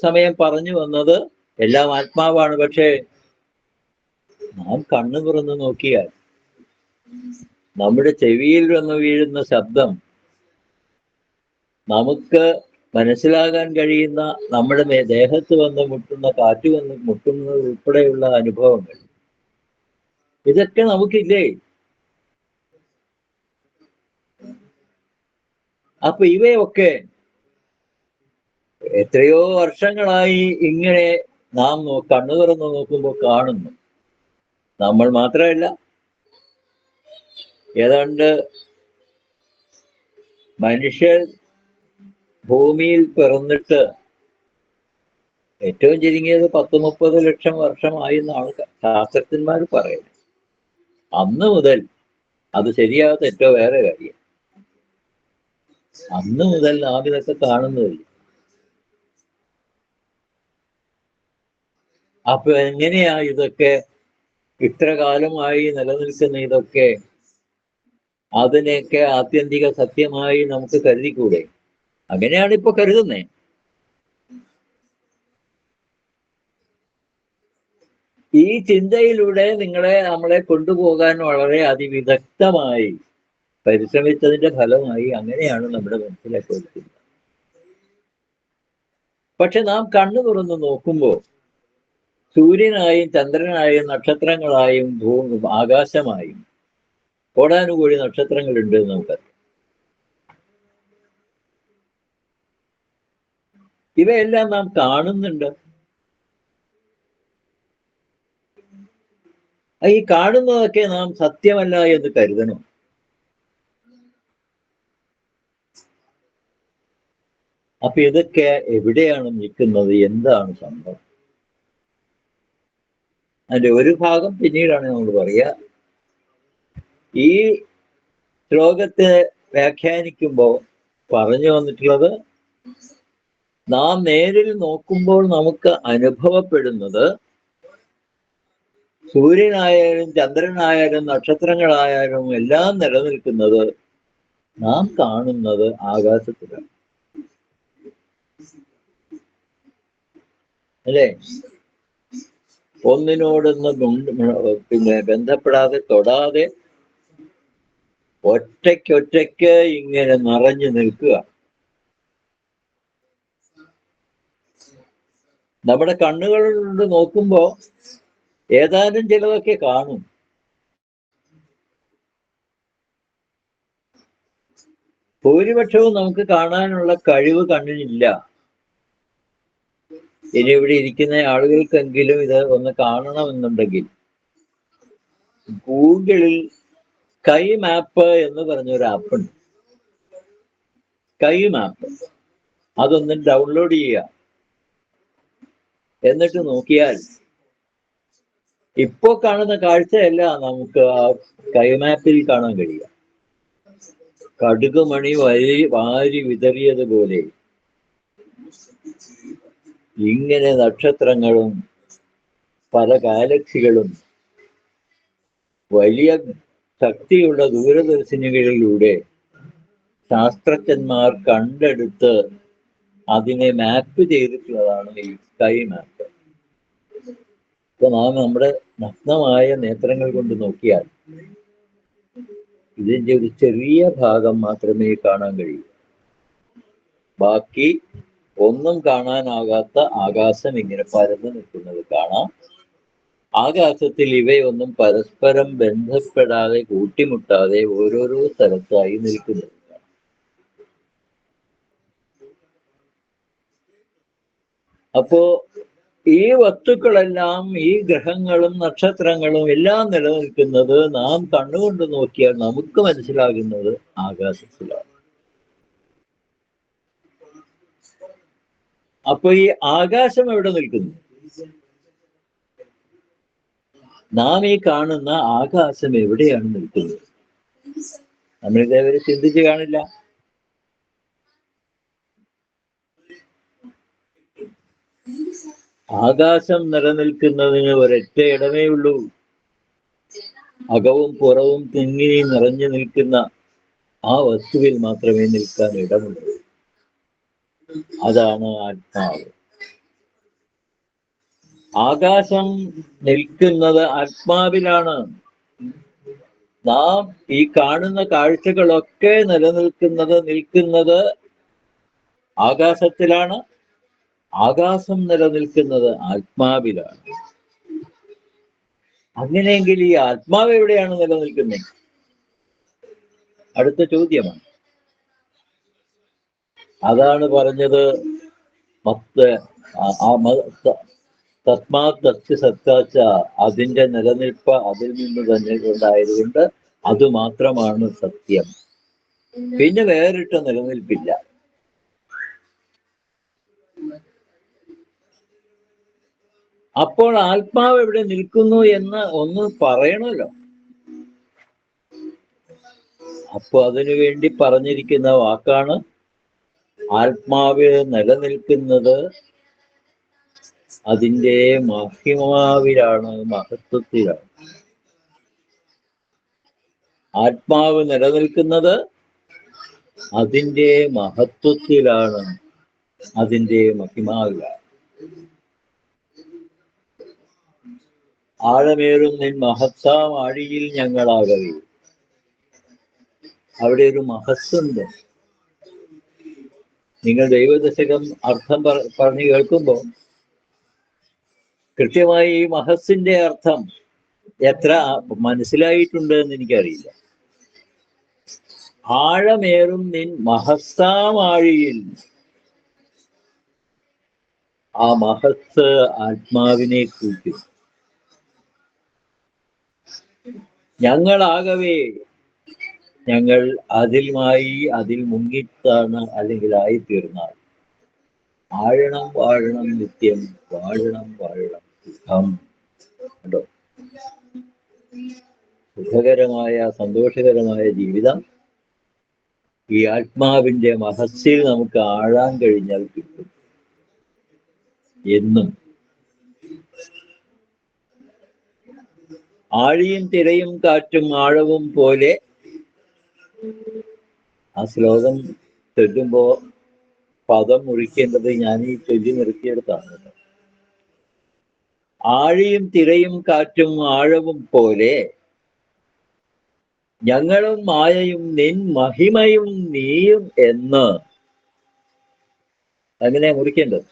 സമയം പറഞ്ഞു വന്നത് എല്ലാം ആത്മാവാണ്. പക്ഷേ നാം കണ്ണു തുറന്ന് നോക്കിയാൽ നമ്മുടെ ചെവിയിൽ വന്ന് വീഴുന്ന ശബ്ദം, നമുക്ക് മനസ്സിലാകാൻ കഴിയുന്ന നമ്മുടെ ദേഹത്ത് വന്ന് മുട്ടുന്ന, കാറ്റ് വന്ന് മുട്ടുന്നത് ഉൾപ്പെടെയുള്ള അനുഭവങ്ങൾ, ഇതൊക്കെ നമുക്കില്ലേ? അപ്പൊ ഇവയൊക്കെ എത്രയോ വർഷങ്ങളായി ഇങ്ങനെ നാം കണ്ണു തുറന്ന് നോക്കുമ്പോൾ കാണുന്നു. നമ്മൾ മാത്രമല്ല, ഏതാണ്ട് മനുഷ്യർ ഭൂമിയിൽ പിറന്നിട്ട് ഏറ്റവും ചുരുങ്ങിയത് 10-30 ലക്ഷം വർഷമായി എന്നാണ് ശാസ്ത്രജ്ഞന്മാർ പറയുന്നത്. അന്ന് മുതൽ, അത് ശരിയാ തെറ്റോ വേറെ കാര്യം, അന്ന് മുതൽ നാം ഇതൊക്കെ കാണുന്നതല്ലേ. അപ്പൊ എങ്ങനെയാ ഇതൊക്കെ ഇത്ര കാലമായി നിലനിൽക്കുന്ന ഇതൊക്കെ അതിനെയൊക്കെ ആത്യന്തിക സത്യമായി നമുക്ക് കരുതിക്കൂടെ? അങ്ങനെയാണ് ഇപ്പൊ കരുതുന്നേ. ഈ ചിന്തയിലൂടെ നമ്മളെ കൊണ്ടുപോകാൻ വളരെ അതിവിദഗ്ധമായി പരിശ്രമിച്ചതിന്റെ ഫലമായി അങ്ങനെയാണ് നമ്മുടെ മനസ്സിലേക്ക് വരുന്നത്. പക്ഷെ നാം കണ്ണു തുറന്ന് നോക്കുമ്പോൾ സൂര്യനായും ചന്ദ്രനായും നക്ഷത്രങ്ങളായും ആകാശമായും കോടാനുകോടി നക്ഷത്രങ്ങളുണ്ട് എന്ന് നമുക്കറിയാം. ഇവയെല്ലാം നാം കാണുന്നുണ്ട്. ഈ കാണുന്നതൊക്കെ നാം സത്യമല്ല എന്ന് കരുതണം. അപ്പൊ ഇതൊക്കെ എവിടെയാണ് നിൽക്കുന്നത്? എന്താണ് സംഭവം? അതിന്റെ ഒരു ഭാഗം പിന്നീടാണ് നമ്മൾ പറയുക. ഈ ശ്ലോകത്തെ വ്യാഖ്യാനിക്കുമ്പോൾ പറഞ്ഞു വന്നിട്ടുള്ളത്, നാം നേരിൽ നോക്കുമ്പോൾ നമുക്ക് അനുഭവപ്പെടുന്നത് സൂര്യനായാലും ചന്ദ്രനായാലും നക്ഷത്രങ്ങളായാലും എല്ലാം നിലനിൽക്കുന്നത് നാം കാണുന്നത് ആകാശത്തിലാണ്, അല്ലേ? ഒന്നിനോടൊന്ന് ബന്ധപ്പെടാതെ തൊടാതെ ഒറ്റയ്ക്കൊറ്റയ്ക്ക് ഇങ്ങനെ നിറഞ്ഞു നിൽക്കുക. നമ്മുടെ കണ്ണുകൾ കൊണ്ട് നോക്കുമ്പോ ഏതാനും ചിലതൊക്കെ കാണും. ഭൂരിപക്ഷവും നമുക്ക് കാണാനുള്ള കഴിവ് കണ്ണിനില്ല. ഇനി ഇവിടെ ഇരിക്കുന്ന ആളുകൾക്കെങ്കിലും ഇത് ഒന്ന് കാണണമെന്നുണ്ടെങ്കിൽ ഗൂഗിളിൽ സ്കൈ മാപ്പ് എന്ന് പറഞ്ഞൊരു ആപ്പുണ്ട്. സ്കൈ മാപ്പ്, അതൊന്ന് ഡൗൺലോഡ് ചെയ്യുക. എന്നിട്ട് നോക്കിയാൽ ഇപ്പോ കാണുന്ന കാഴ്ചയല്ല നമുക്ക് ആ സ്കൈ മാപ്പിൽ കാണാൻ കഴിയുക. കടുകുമണി വാരി വിതറിയതുപോലെ ഇങ്ങനെ നക്ഷത്രങ്ങളും പല ഗാലക്സികളും വലിയ ശക്തിയുള്ള ദൂരദർശിനികളിലൂടെ ശാസ്ത്രജ്ഞന്മാർ കണ്ടെടുത്ത് അതിനെ മാപ്പ് ചെയ്തിട്ടുള്ളതാണ് ഈ സ്കൈ മാപ്പ്. ഇപ്പൊ നാം നമ്മുടെ നഗ്നമായ നേത്രങ്ങൾ കൊണ്ട് നോക്കിയാൽ ഇതിന്റെ ഒരു ചെറിയ ഭാഗം മാത്രമേ കാണാൻ കഴിയൂ. ബാക്കി ഒന്നും കാണാനാകാത്ത ആകാശം ഇങ്ങനെ പരന്നു നിൽക്കുന്നത് കാണാം. ആകാശത്തിൽ ഇവയൊന്നും പരസ്പരം ബന്ധപ്പെടാതെ കൂട്ടിമുട്ടാതെ ഓരോരോ സ്ഥലത്തായി നിൽക്കുന്നത്. അപ്പോ ഈ വസ്തുക്കളെല്ലാം, ഈ ഗ്രഹങ്ങളും നക്ഷത്രങ്ങളും എല്ലാം നിലനിൽക്കുന്നത് നാം കണ്ണുകൊണ്ട് നോക്കിയാൽ നമുക്ക് മനസ്സിലാകുന്നത് ആകാശത്തിലാണ്. അപ്പൊ ഈ ആകാശം എവിടെ നിൽക്കുന്നു? നാം ഈ കാണുന്ന ആകാശം എവിടെയാണ് നിൽക്കുന്നത്? നമ്മൾ ഇതേവരെ ചിന്തിച്ച് കാണില്ല. ആകാശം നിലനിൽക്കുന്നതിന് ഒരൊറ്റ ഇടമേ ഉള്ളൂ. അകവും പുറവും തിങ്ങി നിറഞ്ഞു നിൽക്കുന്ന ആ വസ്തുവിൽ മാത്രമേ നിൽക്കാൻ ഇടമുള്ളൂ. അതാണ് ആത്മാവ്. ആകാശം നിൽക്കുന്നത് ആത്മാവിലാണ്. നാം ഈ കാണുന്ന കാഴ്ചകളൊക്കെ നിൽക്കുന്നത് ആകാശത്തിലാണ്. ആകാശം നിലനിൽക്കുന്നത് ആത്മാവിലാണ്. അങ്ങനെയെങ്കിൽ ഈ ആത്മാവ് എവിടെയാണ് നിലനിൽക്കുന്നത്? അടുത്ത ചോദ്യമാണ്. അതാണ് പറഞ്ഞത്, തസ്മാത് സത്താച്ച, അതിന്റെ നിലനിൽപ്പ് അതിൽ നിന്ന് തന്നെ ഉണ്ടായതുകൊണ്ട് അത് മാത്രമാണ് സത്യം. പിന്നെ വേറിട്ട നിലനിൽപ്പില്ല. അപ്പോൾ ആത്മാവ് എവിടെ നിൽക്കുന്നു എന്ന് ഒന്ന് പറയണമല്ലോ. അപ്പൊ അതിനു വേണ്ടി പറഞ്ഞിരിക്കുന്ന വാക്കാണ് ആത്മാവ് നിലനിൽക്കുന്നത് അതിൻ്റെ മഹിമാവിലാണ്, മഹത്വത്തിലാണ്. ആത്മാവ് നിലനിൽക്കുന്നത് അതിൻ്റെ മഹത്വത്തിലാണ്, അതിൻ്റെ മഹിമാവിലാണ്. ആഴമേറും നിൻ മഹത്താം ആഴിയിൽ ഞങ്ങളാകവേ. അവിടെ ഒരു മഹത്തുണ്ട്. നിങ്ങൾ ദൈവദശകം അർത്ഥം പറഞ്ഞു കേൾക്കുമ്പോൾ കൃത്യമായി ഈ മഹസ്സിന്റെ അർത്ഥം എത്ര മനസ്സിലായിട്ടുണ്ട് എന്ന് എനിക്കറിയില്ല. ആഴമേറും നിൻ മഹത്താം ആഴിയിൽ. ആ മഹസ് ആത്മാവിനെ കുറിക്കും. ഞങ്ങളാകവേ, ഞങ്ങൾ അതിൽ മുങ്ങിത്താണ് അല്ലെങ്കിൽ ആയിത്തീർന്നാൽ ആഴണം വാഴണം നിത്യം, വാഴണം വാഴണം സുഖം. കേട്ടോ, സുഖകരമായ സന്തോഷകരമായ ജീവിതം ഈ ആത്മാവിന്റെ മഹസ്സിൽ നമുക്ക് ആഴാൻ കഴിഞ്ഞാൽ കിട്ടും. എന്നും ആഴിയും തിരയും കാറ്റും ആഴവും പോലെ. ആ ശ്ലോകം ചൊല്ലുമ്പോ പദം മുറിക്കേണ്ടത് ഞാൻ ഈ ചൊല്ലി നിർത്തിയെടുത്താണ്. ആഴിയും തിരയും കാറ്റും ആഴവും പോലെ ഞങ്ങളും മായയും നിൻ മഹിമയും നീയും എന്ന്. അങ്ങനെ മുറിക്കേണ്ടത്.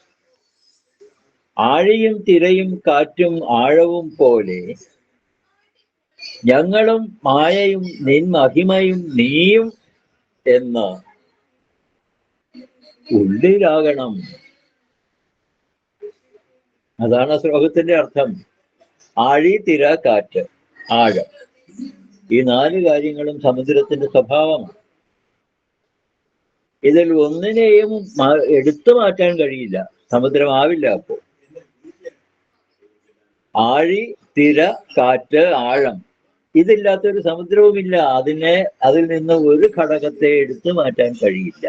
ആഴിയും തിരയും കാറ്റും ആഴവും പോലെ ഞങ്ങളും മായയും നിൻ മഹിമയും നീയും എന്ന് ഉള്ളിലാകണം. അതാണ് ശ്ലോകത്തിന്റെ അർത്ഥം. ആഴി, തിര, കാറ്റ്, ആഴം. ഈ 4 കാര്യങ്ങളും സമുദ്രത്തിന്റെ സ്വഭാവമാണ്. ഇതിൽ ഒന്നിനെയും എടുത്തു മാറ്റാൻ കഴിയില്ല. സമുദ്രമാവില്ല. അപ്പോ ആഴി, തിര, കാറ്റ്, ആഴം, ഇതില്ലാത്തൊരു സമുദ്രവുമില്ല. അതിൽ നിന്ന് ഒരു ഘടകത്തെ എടുത്തു മാറ്റാൻ കഴിയില്ല.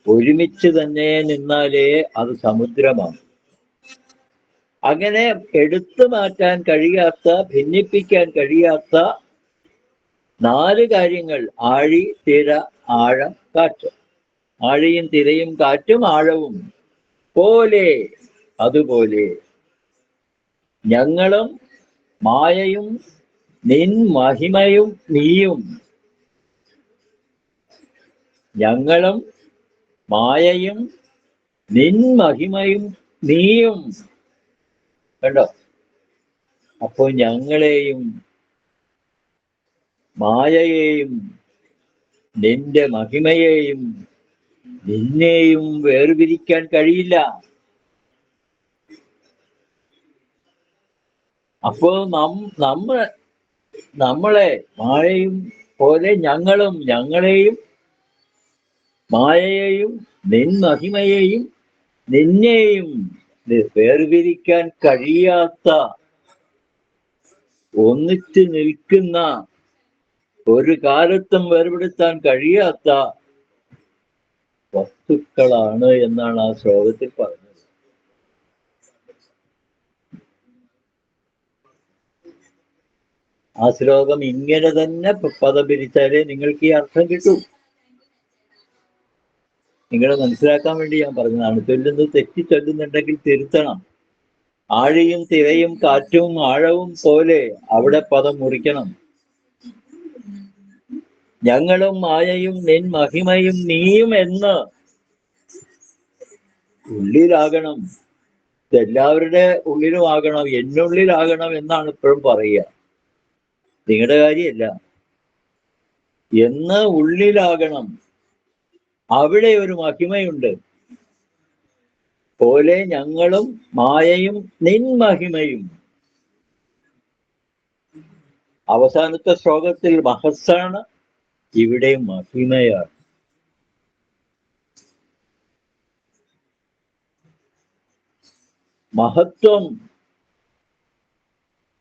ഒരുമിച്ച് തന്നെ നിന്നാലേ അത് സമുദ്രമാണ്. അങ്ങനെ എടുത്തു മാറ്റാൻ കഴിയാത്ത, ഭിന്നിപ്പിക്കാൻ കഴിയാത്ത 4 കാര്യങ്ങൾ: ആഴി, തിര, ആഴം, കാറ്റ്. ആഴിയും തിരയും കാറ്റും ആഴവും പോലെ, അതുപോലെ ഞങ്ങളും മായയും നിൻ മഹിമയും നീയും. ഞങ്ങളും മായയും നിൻ മഹിമയും നീയും. കണ്ടോ? അപ്പോൾ ഞങ്ങളെയും മായയെയും നിന്റെ മഹിമയെയും നിന്നെയും വേർപിരിക്കാൻ കഴിയില്ല. അപ്പോ നമ്മളെ മായയും പോലെ ഞങ്ങളെയും മായയെയും നിൻ മഹിമയെയും നിന്നെയും വേർപിരിക്കാൻ കഴിയാത്ത, ഒന്നിച്ച് നിൽക്കുന്ന, ഒരു കാലത്തും വേർപെടുത്താൻ കഴിയാത്ത വസ്തുക്കളാണ് എന്നാണ് ആ ശ്ലോകത്തിൽ പറഞ്ഞത്. ആ ശ്ലോകം ഇങ്ങനെ തന്നെ പദം പിരിച്ചാലേ നിങ്ങൾക്ക് ഈ അർത്ഥം കിട്ടൂ. നിങ്ങൾ മനസ്സിലാക്കാൻ വേണ്ടി ഞാൻ പറഞ്ഞതാണ്. ചൊല്ലുന്നത് തെറ്റി ചൊല്ലുന്നുണ്ടെങ്കിൽ തിരുത്തണം. ആഴിയും തിരയും കാറ്റും ആഴവും പോലെ അവിടെ പദം മുറിക്കണം. ഞങ്ങളും മായയും നിൻ മഹിമയും നീയും എന്ന് ഉള്ളിലാകണം. ഇതെല്ലാവരുടെ ഉള്ളിലും ആകണം, എന്നുള്ളിലാകണം എന്നാണ് ഇപ്പോഴും പറയുക. നിങ്ങളുടെ കാര്യമല്ല. എന്ന് ഉള്ളിലാകണം. അവിടെ ഒരു മഹിമയുണ്ട്. പോലെ ഞങ്ങളും മായയും നിൻ മഹിമയും. അവസാനത്തെ ശ്ലോകത്തിൽ മഹസ്സാണ്, ഇവിടെ മഹിമയാണ്. മഹത്വം.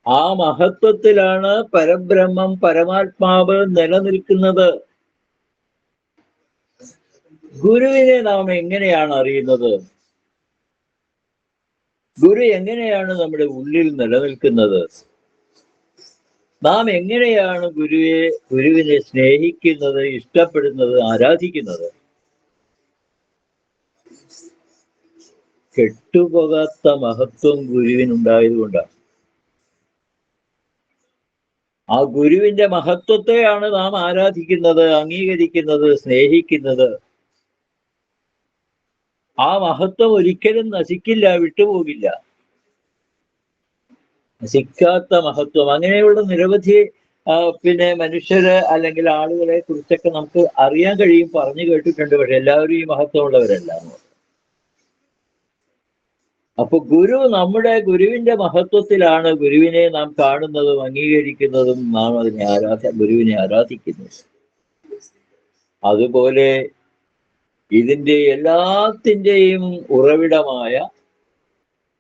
ആ മഹത്വത്തിലാണ് പരബ്രഹ്മം, പരമാത്മാവ് നിലനിൽക്കുന്നത്. ഗുരുവിനെ നാം എങ്ങനെയാണ് അറിയുന്നത്? ഗുരു എങ്ങനെയാണ് നമ്മുടെ ഉള്ളിൽ നിലനിൽക്കുന്നത്? നാം എങ്ങനെയാണ് ഗുരുവിനെ സ്നേഹിക്കുന്നത്, ഇഷ്ടപ്പെടുന്നത്, ആരാധിക്കുന്നത്? കെട്ടുപോകാത്ത മഹത്വം ഗുരുവിനുണ്ടായതുകൊണ്ടാണ്. ആ ഗുരുവിന്റെ മഹത്വത്തെയാണ് നാം ആരാധിക്കുന്നത്, അംഗീകരിക്കുന്നത്, സ്നേഹിക്കുന്നത്. ആ മഹത്വം ഒരിക്കലും നശിക്കില്ല, വിട്ടുപോകില്ല. നശിക്കാത്ത മഹത്വം. അങ്ങനെയുള്ള നിരവധി മനുഷ്യര് അല്ലെങ്കിൽ ആളുകളെ കുറിച്ചൊക്കെ നമുക്ക് അറിയാൻ കഴിയും, പറഞ്ഞു കേട്ടിട്ടുണ്ട്. പക്ഷെ എല്ലാവരും ഈ മഹത്വമുള്ളവരല്ല. അപ്പൊ ഗുരുവിന്റെ മഹത്വത്തിലാണ് ഗുരുവിനെ നാം കാണുന്നതും അംഗീകരിക്കുന്നതും നാം ഗുരുവിനെ ആരാധിക്കുന്നത്. അതുപോലെ ഇതിന്റെ എല്ലാത്തിൻ്റെയും ഉറവിടമായ,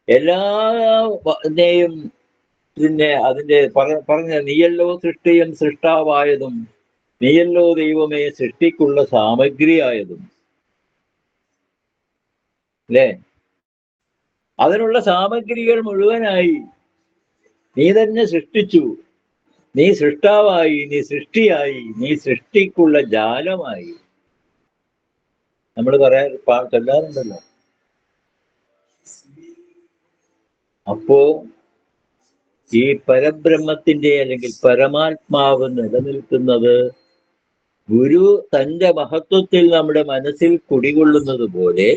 എല്ലാതിനെയും അതിന്റെ പറഞ്ഞ നീയല്ലോ സൃഷ്ടിയും സൃഷ്ടാവായതും, നീയല്ലോ ദൈവമേ സൃഷ്ടിക്കുള്ള സാമഗ്രിയായതും, അല്ലേ? അതിനുള്ള സാമഗ്രികൾ മുഴുവനായി നീ തന്നെ സൃഷ്ടിച്ചു. നീ സൃഷ്ടാവായി, നീ സൃഷ്ടിയായി, നീ സൃഷ്ടിക്കുള്ള ജാലമായി. നമ്മൾ ചൊല്ലാറുണ്ടല്ലോ. അപ്പോ ഈ പരബ്രഹ്മത്തിന്റെ അല്ലെങ്കിൽ പരമാത്മാവ് നിലനിൽക്കുന്നത് ഗുരു തന്റെ മഹത്വത്തിൽ നമ്മുടെ മനസ്സിൽ കുടികൊള്ളുന്നത് പോലെ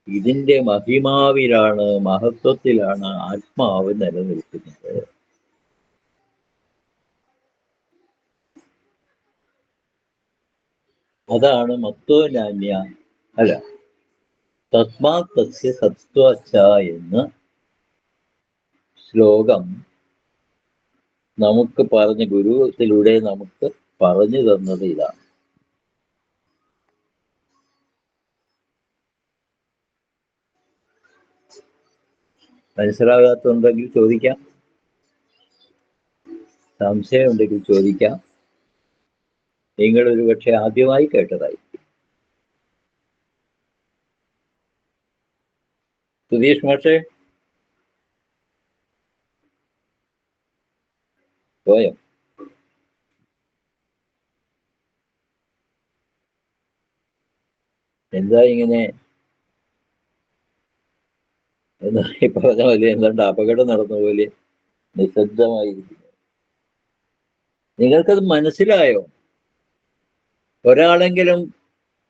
ഇതിന്റെ മഹിമാവിലാണ്, മഹത്വത്തിലാണ് ആത്മാവ് നിലനിൽക്കുന്നത്. അതാണ് മത്വനാന്യ അല്ല തസ്മാത് തസ്യ സത്വാച്ച എന്ന് ശ്ലോകം നമുക്ക് ഗുരുത്തിലൂടെ നമുക്ക് പറഞ്ഞു തന്നത് ഇതാണ്. മനസ്സിലാകാത്തുണ്ടെങ്കിൽ ചോദിക്കാം, സംശയം ഉണ്ടെങ്കിൽ ചോദിക്കാം. നിങ്ങൾ ഒരുപക്ഷെ ആദ്യമായി കേട്ടതായി. സുധീഷ് മാഷേ പോയോ? എന്താ ഇങ്ങനെ ഈ പറഞ്ഞ പോലെ എന്താണ്ട് അപകടം നടന്ന പോലെ നിശബ്ദമായിരിക്കുന്നു? നിങ്ങൾക്കത് മനസ്സിലായോ? ഒരാളെങ്കിലും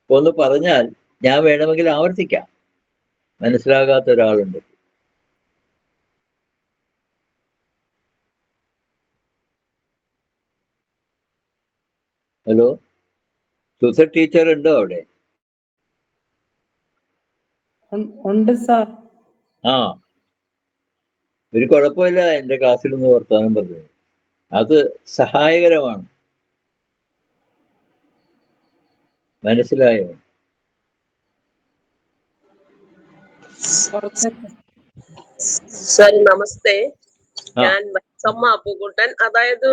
ഒന്ന് പറഞ്ഞാൽ ഞാൻ വേണമെങ്കിൽ ആവർത്തിക്കാം. മനസ്സിലാകാത്ത ഒരാളുണ്ട്. ഹലോ, സുധ ടീച്ചർ ഉണ്ടോ അവിടെ? ഉണ്ട് സാർ. ആ, ഒരു കുഴപ്പമില്ല. എൻ്റെ ക്ലാസ്സിൽ നിന്ന് വർത്താനം പറഞ്ഞത് അത് സഹായകരമാണ്. മനസ്സിലായോ? സർ നമസ്തേ, ഞാൻ വത്സമ്മ അപ്പുകുട്ടൻ. അതായത്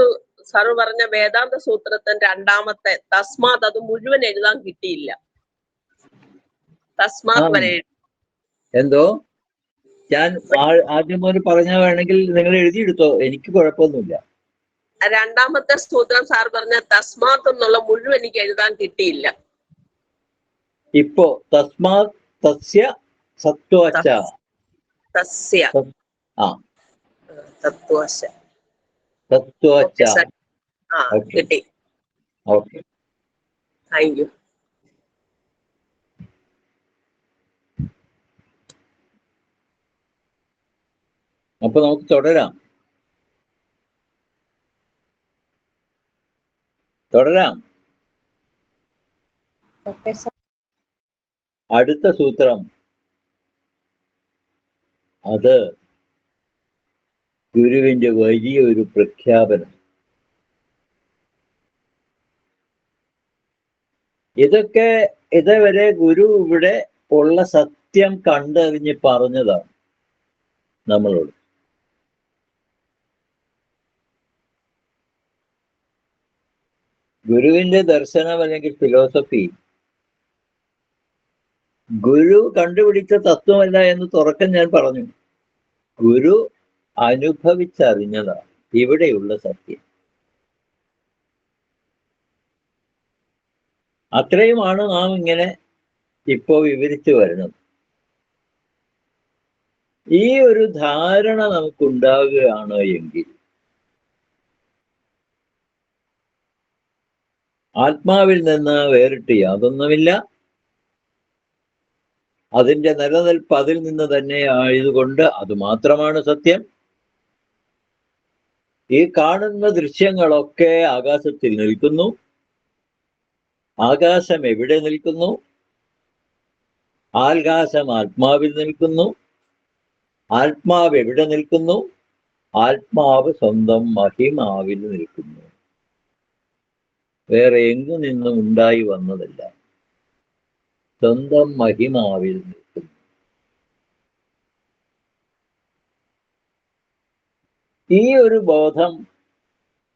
സാർ പറഞ്ഞ വേദാന്ത സൂത്രത്തിന്റെ രണ്ടാമത്തെ തസ്മാത്, അത് മുഴുവൻ എഴുതാൻ കിട്ടിയില്ല. തസ്മാത് വരെ എന്തോ ഞാൻ ആദ്യം ഒരു പറഞ്ഞ വേണമെങ്കിൽ നിങ്ങൾ എഴുതിയെടുത്തോ, എനിക്ക് കുഴപ്പമൊന്നുമില്ല. രണ്ടാമത്തെ സൂത്രം സാർ പറഞ്ഞ തസ്മാത് എന്നുള്ള മുഴുവൻ എനിക്ക് എഴുതാൻ കിട്ടിയില്ല. ഇപ്പോ തസ്മാത് തസ്യ സത്വച്ച തസ്യ തത്വശ തത്വച്ച കിട്ടി. Okay, thank you. അപ്പൊ നമുക്ക് തുടരാം. അടുത്ത സൂത്രം അത് ഗുരുവിന്റെ വലിയൊരു പ്രഖ്യാപനം. ഇതൊക്കെ ഇതുവരെ ഗുരു ഇവിടെ ഉള്ള സത്യം കണ്ടറിഞ്ഞ് പറഞ്ഞതാണ് നമ്മളോട്. ഗുരുവിന്റെ ദർശനം അല്ലെങ്കിൽ ഫിലോസഫി ഗുരു കണ്ടുപിടിച്ച തത്വമല്ല എന്ന് തുറക്കം ഞാൻ പറഞ്ഞു. ഗുരു അനുഭവിച്ചറിഞ്ഞതാണ് ഇവിടെയുള്ള സത്യം. അത്രയുമാണ് നാം ഇങ്ങനെ ഇപ്പോ വിവരിച്ചു വരുന്നത്. ഈ ഒരു ധാരണ നമുക്കുണ്ടാകുകയാണ് എങ്കിൽ ആത്മാവിൽ നിന്ന് വേറിട്ട് യാതൊന്നുമില്ല. അതിന്റെ നിലനിൽപ്പ് അതിൽ നിന്ന് തന്നെ ആയതുകൊണ്ട് അത് മാത്രമാണ് സത്യം. ഈ കാണുന്ന ദൃശ്യങ്ങളൊക്കെ ആകാശത്തിൽ നിൽക്കുന്നു. ആകാശം എവിടെ നിൽക്കുന്നു? ആകാശം ആത്മാവിൽ നിൽക്കുന്നു. ആത്മാവ് എവിടെ നിൽക്കുന്നു? ആത്മാവ് സ്വന്തം മഹിമാവിൽ നിൽക്കുന്നു. വേറെ എങ്ങു നിന്നും ഉണ്ടായി വന്നതല്ല, സ്വന്തം മഹിമാവിൽ നിൽക്കുന്നു. ഈ ഒരു ബോധം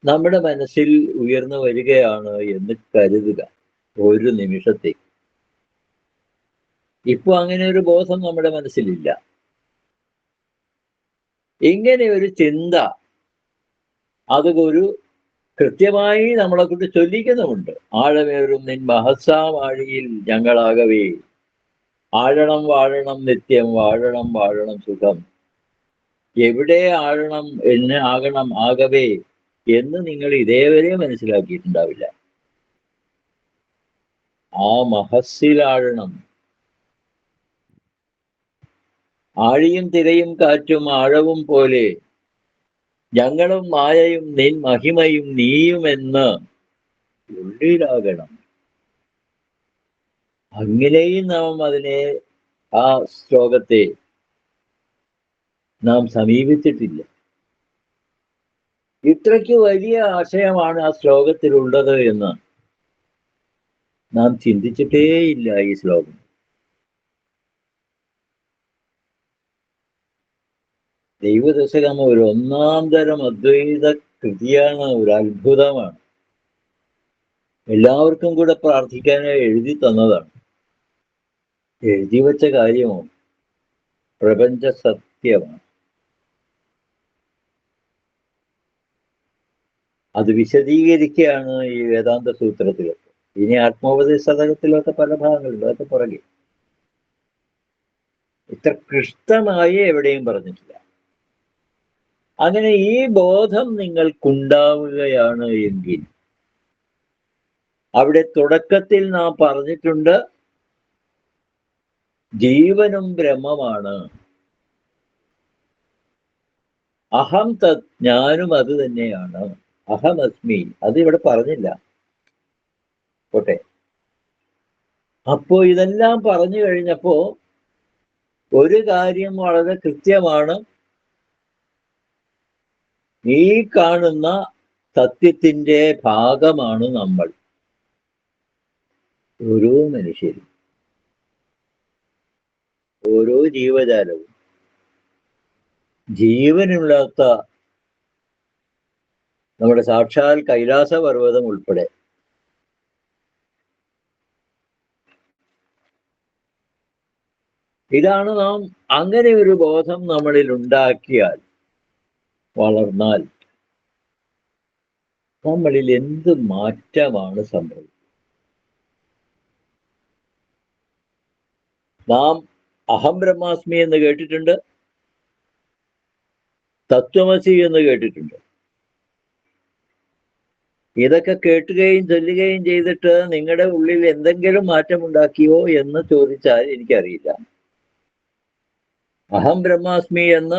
നമ്മുടെ മനസ്സിൽ ഉയർന്നു വരികയാണ് എന്ന് കരുതുക ഒരു നിമിഷത്തേക്ക്. ഇപ്പൊ അങ്ങനെ ഒരു ബോധം നമ്മുടെ മനസ്സിലില്ല. ഇങ്ങനെ ഒരു ചിന്ത അത് ഗുരു കൃത്യമായി നമ്മളെ കൊണ്ട് ചൊല്ലിക്കുന്നുമുണ്ട്. ആഴമേറും നിൻ മഹസാവാഴിയിൽ ഞങ്ങളാകവേ, ആഴണം വാഴണം നിത്യം, വാഴണം വാഴണം സുഖം. എവിടെ ആഴണം എന്ന് ആകണം ആകവേ എന്ന് നിങ്ങൾ ഇതേവരെ മനസ്സിലാക്കിയിട്ടുണ്ടാവില്ല. ആ മഹസ്സിലാഴണം. ആഴിയും തിരയും കാറ്റും ആഴവും പോലെ ഞങ്ങളും മായയും നിൻ മഹിമയും നീയുമെന്ന് ഉള്ളിലാകണം. അങ്ങനെയും നാം അതിനെ, ആ ശ്ലോകത്തെ നാം സമീപിച്ചിട്ടില്ല. ഇത്രയ്ക്ക് വലിയ ആശയമാണ് ആ ശ്ലോകത്തിലുള്ളത് എന്ന് നാം ചിന്തിച്ചിട്ടേയില്ല. ഈ ശ്ലോകം ദൈവദശകം ഒരു ഒന്നാം തരം അദ്വൈത കൃതിയാണ്, ഒരു അത്ഭുതമാണ്. എല്ലാവർക്കും കൂടെ പ്രാർത്ഥിക്കാനായി എഴുതി തന്നതാണ്. എഴുതി വച്ച കാര്യമോ പ്രപഞ്ച സത്യമാണ്. അത് വിശദീകരിക്കുകയാണ് ഈ വേദാന്ത സൂത്രത്തിലൊക്കെ. ഇനി ആത്മോപദേശ ശതകത്തിലൊക്കെ പല ഭാഗങ്ങളുണ്ട്, അതൊക്കെ പുറകെ. ഇത്ര ക്ലിഷ്ടമായി എവിടെയും പറഞ്ഞിട്ടില്ല. അങ്ങനെ ഈ ബോധം നിങ്ങൾക്കുണ്ടാവുകയാണ് എങ്കിൽ, അവിടെ തുടക്കത്തിൽ നാം പറഞ്ഞിട്ടുണ്ട്, ജീവനും ബ്രഹ്മമാണ്, അഹം തത്, ഞാനും അത് തന്നെയാണ്, അഹമസ്മി, അത് ഇവിടെ പറഞ്ഞില്ല. പോട്ടെ. അപ്പോ ഇതെല്ലാം പറഞ്ഞു കഴിഞ്ഞപ്പോ ഒരു കാര്യം വളരെ കൃത്യമാണ്. ഈ കാണുന്ന സത്യത്തിന്റെ ഭാഗമാണ് നമ്മൾ, ഓരോ മനുഷ്യരും, ഓരോ ജീവജാലവും. ജീവനില്ലാത്ത നമ്മുടെ സാക്ഷാൽ കൈലാസ പർവ്വതം ഉൾപ്പെടെ ഇതാണ് നാം. അങ്ങനെ ഒരു ബോധം നമ്മളിൽ ഉണ്ടാക്കിയാൽ, വളർന്നാൽ നമ്മളിൽ എന്ത് മാറ്റമാണ് സംഭവിക്കുന്നത്? നാം അഹം ബ്രഹ്മാസ്മി എന്ന് കേട്ടിട്ടുണ്ട്, തത്വമസി എന്ന് കേട്ടിട്ടുണ്ട്. ഇതൊക്കെ കേട്ടുകയും ചൊല്ലുകയും ചെയ്തിട്ട് നിങ്ങളുടെ ഉള്ളിൽ എന്തെങ്കിലും മാറ്റം ഉണ്ടാക്കിയോ എന്ന് ചോദിച്ചാൽ എനിക്കറിയില്ല. അഹം ബ്രഹ്മാസ്മി എന്ന്,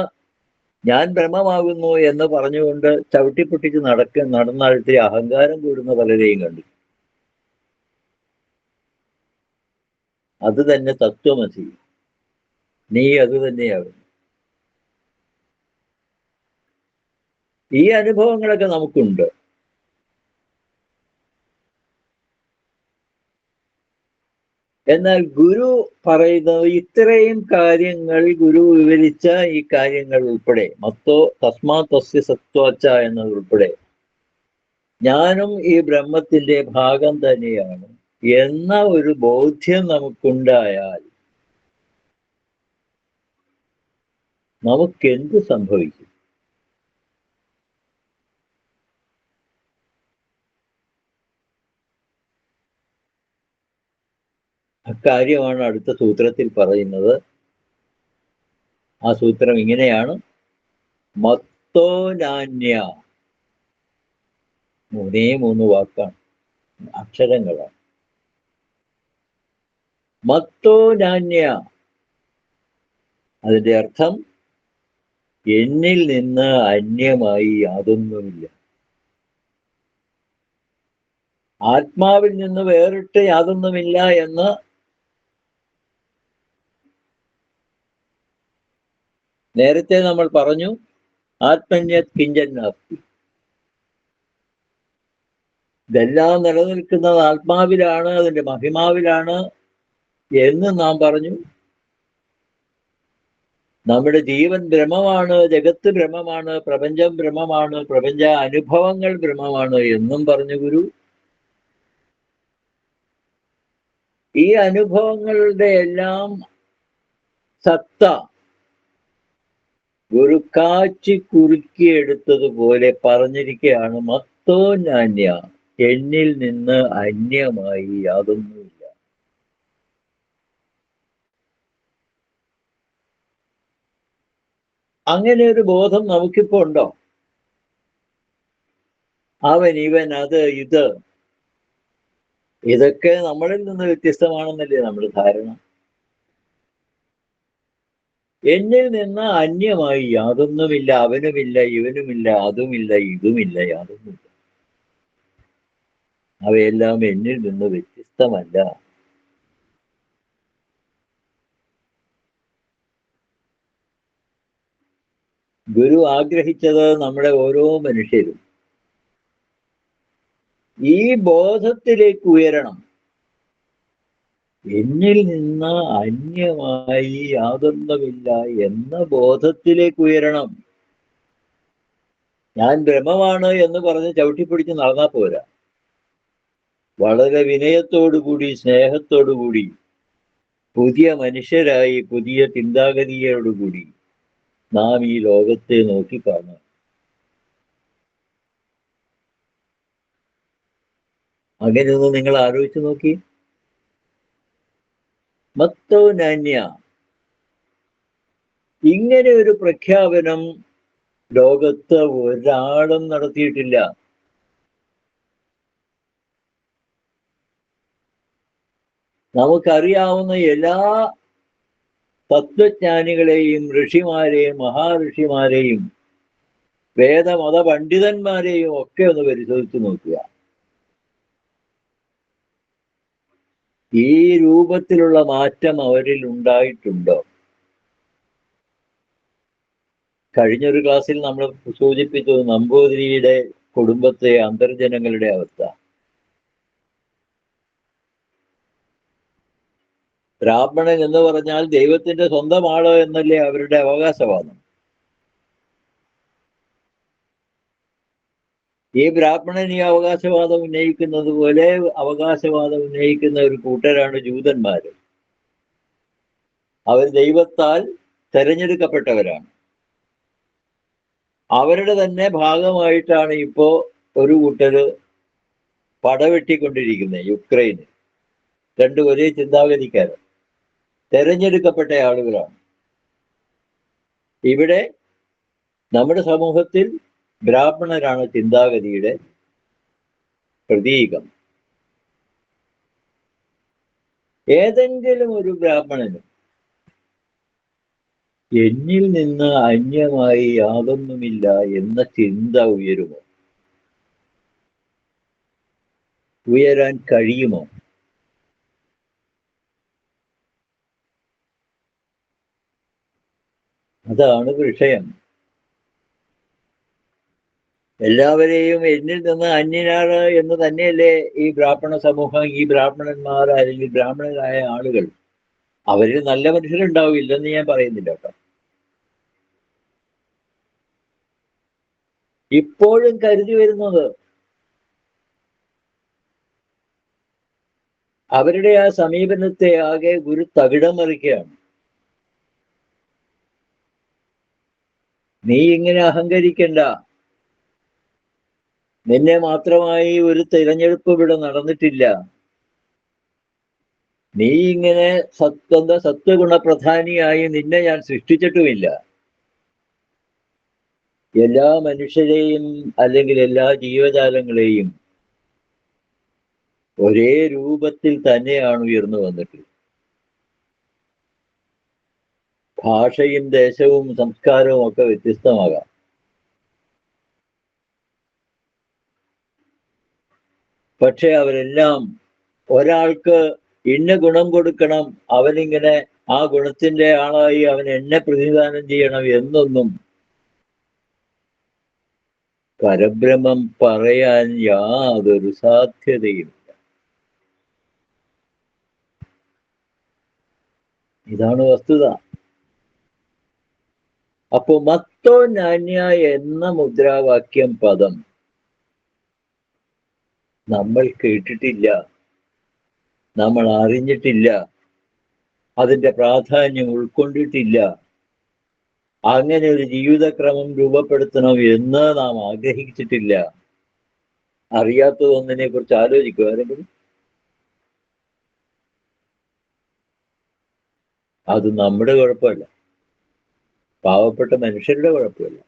ഞാൻ ബ്രഹ്മമാകുന്നു എന്ന് പറഞ്ഞുകൊണ്ട് ചവിട്ടിപ്പൊട്ടിച്ച് നടന്നാൽ ഇത്തിരി അഹങ്കാരം കൂടുന്ന പലരെയും കണ്ടു. അത് തന്നെ തത്വമസി, നീ അത് തന്നെയാകുന്നു. ഈ അനുഭവങ്ങളൊക്കെ നമുക്കുണ്ട്. എന്നാൽ ഗുരു പറയുന്നത് ഇത്രയും കാര്യങ്ങൾ, ഗുരു വിവരിച്ച ഈ കാര്യങ്ങൾ ഉൾപ്പെടെ, മത്തോ തസ്മാ തസ്യ സത്വാച്ച എന്നതുൾപ്പെടെ, ഞാനും ഈ ബ്രഹ്മത്തിന്റെ ഭാഗം തന്നെയാണ് എന്ന ഒരു ബോധ്യം നമുക്കുണ്ടായാൽ നമുക്കെന്ത് സംഭവിക്കും? അക്കാര്യമാണ് അടുത്ത സൂത്രത്തിൽ പറയുന്നത്. ആ സൂത്രം ഇങ്ങനെയാണ്: മത്തോ നാന്യ. 3 വാക്കാണ്, അക്ഷരങ്ങളാണ്. മത്തോ നാന്യ, അതിന്റെ അർത്ഥം എന്നിൽ നിന്ന് അന്യമായി യാതൊന്നുമില്ല. ആത്മാവിൽ നിന്ന് വേറിട്ട് യാതൊന്നുമില്ല എന്ന് നേരത്തെ നമ്മൾ പറഞ്ഞു. ആത്മന്യത് കിഞ്ചൻ നാസ്തി. ഇതെല്ലാം നിലനിൽക്കുന്നത് ആത്മാവിലാണ്, അതിന്റെ മഹിമാവിലാണ് എന്ന് നാം പറഞ്ഞു. നമ്മുടെ ജീവൻ ബ്രഹ്മമാണ്, ജഗത്ത് ബ്രഹ്മമാണ്, പ്രപഞ്ചം ബ്രഹ്മമാണ്, പ്രപഞ്ച അനുഭവങ്ങൾ ബ്രഹ്മമാണ് എന്നും പറഞ്ഞു ഗുരു. ഈ അനുഭവങ്ങളുടെ എല്ലാം സത്ത ഗുരു കാച്ചി കുറുക്കിയെടുത്തതുപോലെ പറഞ്ഞിരിക്കുകയാണ്: മത്തോ നാന്യ, എന്നിൽ നിന്ന് അന്യമായി യാതൊന്നുമില്ല. അങ്ങനെ ഒരു ബോധം നമുക്കിപ്പോ ഉണ്ടോ? അവൻ, ഇവൻ, അത്, ഇതൊക്കെ നമ്മളിൽ നിന്ന് വ്യത്യസ്തമാണെന്നല്ലേ നമ്മുടെ ധാരണ. എന്നിൽ നിന്ന് അന്യമായി യാതൊന്നുമില്ല. അവനുമില്ല, ഇവനുമില്ല, അതുമില്ല, ഇതുമില്ല, യാതൊന്നുമില്ല. അവയെല്ലാം എന്നിൽ നിന്ന് വ്യത്യസ്തമല്ല. ഗുരു ആഗ്രഹിച്ചത് നമ്മുടെ ഓരോ മനുഷ്യരും ഈ ബോധത്തിലേക്ക് ഉയരണം. എന്നിൽ നിന്ന് അന്യമായി യാതൊന്നുമില്ല എന്ന ബോധത്തിലേക്ക് ഉയരണം. ഞാൻ ബ്രഹ്മമാണ് എന്ന് പറഞ്ഞ് ചവിട്ടിപ്പിടിച്ച് നടന്നാൽ പോരാ. വളരെ വിനയത്തോടുകൂടി സ്നേഹത്തോടുകൂടി പുതിയ മനുഷ്യരായി പുതിയ ചിന്താഗതിയോടുകൂടി നാം ഈ ലോകത്തെ നോക്കിക്കാണുക. അങ്ങനെയൊന്ന് നിങ്ങൾ ആലോചിച്ച് നോക്കി. മത്തോ നാന്യ, ഇങ്ങനെ ഒരു പ്രഖ്യാപനം ലോകത്ത് ഒരാളും നടത്തിയിട്ടില്ല. നമുക്കറിയാവുന്ന എല്ലാ തത്വജ്ഞാനികളെയും ഋഷിമാരെയും മഹാഋഷിമാരെയും വേദമത പണ്ഡിതന്മാരെയും ഒക്കെ ഒന്ന് പരിശോധിച്ച് നോക്കുക. ഈ രൂപത്തിലുള്ള മാറ്റം അവരിൽ ഉണ്ടായിട്ടുണ്ടോ? കഴിഞ്ഞൊരു ക്ലാസ്സിൽ നമ്മൾ സൂചിപ്പിച്ചു നമ്പൂതിരിയുടെ കുടുംബത്തെ അന്തർജനങ്ങളുടെ അവസ്ഥ. ബ്രാഹ്മണൻ എന്ന് പറഞ്ഞാൽ ദൈവത്തിന്റെ സ്വന്തം ആളോ എന്നല്ലേ അവരുടെ അവകാശവാദം. ഈ ബ്രാഹ്മണൻ ഈ അവകാശവാദം ഉന്നയിക്കുന്നത് പോലെ അവകാശവാദം ഉന്നയിക്കുന്ന ഒരു കൂട്ടരാണ് ജൂതന്മാര്. അവർ ദൈവത്താൽ തെരഞ്ഞെടുക്കപ്പെട്ടവരാണ്. അവരുടെ തന്നെ ഭാഗമായിട്ടാണ് ഇപ്പോ ഒരു കൂട്ടര് പടവെട്ടിക്കൊണ്ടിരിക്കുന്നത് യുക്രൈന്. രണ്ടു ഒരേ ചിന്താഗതിക്കാരൻ, തെരഞ്ഞെടുക്കപ്പെട്ട ആളുകളാണ്. ഇവിടെ നമ്മുടെ സമൂഹത്തിൽ ബ്രാഹ്മണരാണ് ചിന്താഗതിയുടെ പ്രതീകം. ഏതെങ്കിലും ഒരു ബ്രാഹ്മണനും എന്നിൽ നിന്ന് അന്യമായി യാതൊന്നുമില്ല എന്ന ചിന്ത ഉയരുമോ? ഉയരാൻ കഴിയുമോ? അതാണ് വിഷയം. എല്ലാവരെയും എന്നിൽ നിന്ന് അന്യനാണ് എന്ന് തന്നെയല്ലേ ഈ ബ്രാഹ്മണ സമൂഹം, ഈ ബ്രാഹ്മണന്മാർ അല്ലെങ്കിൽ ബ്രാഹ്മണരായ ആളുകൾ. അവരിൽ നല്ല മനുഷ്യരുണ്ടാവും, ഇല്ലെന്ന് ഞാൻ പറയുന്നില്ല കേട്ടോ. ഇപ്പോഴും കരുതി വരുന്നത് അവരുടെ ആ സമീപനത്തെ ആകെ ഗുരു തകിടം മറിക്കുകയാണ്. നീ ഇങ്ങനെ അഹങ്കരിക്കണ്ട, നിന്നെ മാത്രമായി ഒരു തിരഞ്ഞെടുപ്പ് ഇവിടെ നടന്നിട്ടില്ല, നീ ഇങ്ങനെ സത്വഗുണപ്രധാനിയായി നിന്നെ ഞാൻ സൃഷ്ടിച്ചിട്ടുമില്ല. എല്ലാ മനുഷ്യരെയും അല്ലെങ്കിൽ എല്ലാ ജീവജാലങ്ങളെയും ഒരേ രൂപത്തിൽ തന്നെയാണ് ഉയർന്നു വന്നിട്ടുള്ളത്. ഭാഷയും ദേശവും സംസ്കാരവും ഒക്കെ വ്യത്യസ്തമാകാം. പക്ഷെ അവരെല്ലാം ഒരാൾക്ക് ഇന്ന ഗുണം കൊടുക്കണം, അവനിങ്ങനെ ആ ഗുണത്തിന്റെ ആളായി അവൻ എന്നെ പ്രതിനിധാനം ചെയ്യണം എന്നൊന്നും പരബ്രഹ്മം പറയാൻ യാതൊരു സാധ്യതയും. ഇതാണ് വസ്തുത. അപ്പോ മത്തോ നാന്യ എന്ന മുദ്രാവാക്യം പദം നമ്മൾ കേട്ടിട്ടില്ല, നമ്മൾ അറിഞ്ഞിട്ടില്ല, അതിന്റെ പ്രാധാന്യം ഉൾക്കൊണ്ടിട്ടില്ല. അങ്ങനെ ഒരു ജീവിതക്രമം രൂപപ്പെടുത്തണം എന്ന് നാം ആഗ്രഹിച്ചിട്ടില്ല. അറിയാത്തതൊന്നിനെ കുറിച്ച് ആലോചിക്കുക ആരെങ്കിലും? അത് നമ്മുടെ കുഴപ്പമല്ല, പാവപ്പെട്ട മനുഷ്യരുടെ കുഴപ്പമല്ല.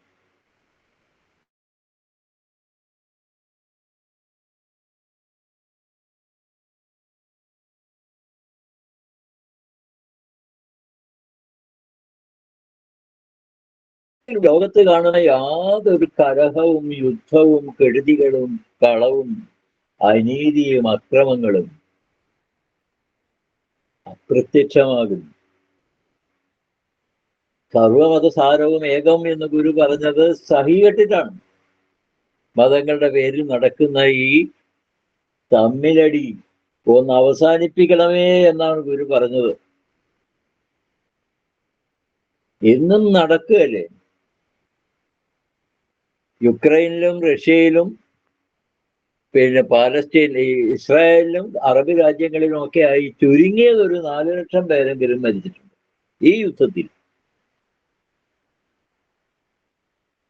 ലോകത്ത് കാണുന്ന യാതൊരു കലഹവും യുദ്ധവും കെടുതികളും കളവും അനീതിയും അക്രമങ്ങളും അപ്രത്യക്ഷമാകും. സർവമതസാരവും ഏകം എന്ന് ഗുരു പറഞ്ഞത് സഹികെട്ടിട്ടാണ്. മതങ്ങളുടെ പേരിൽ നടക്കുന്ന ഈ തമ്മിലടി ഒന്ന് അവസാനിപ്പിക്കണമേ എന്നാണ് ഗുരു പറഞ്ഞത്. ഇന്നും നടക്കുകയല്ലേ. യുക്രൈനിലും റഷ്യയിലും പിന്നെ പാലസ്തീൻ, ഈ ഇസ്രായേലിലും അറബ് രാജ്യങ്ങളിലും ഒക്കെ ആയി ചുരുങ്ങിയത് ഒരു 4 ലക്ഷം പേരെങ്കിലും മരിച്ചിട്ടുണ്ട് ഈ യുദ്ധത്തിൽ.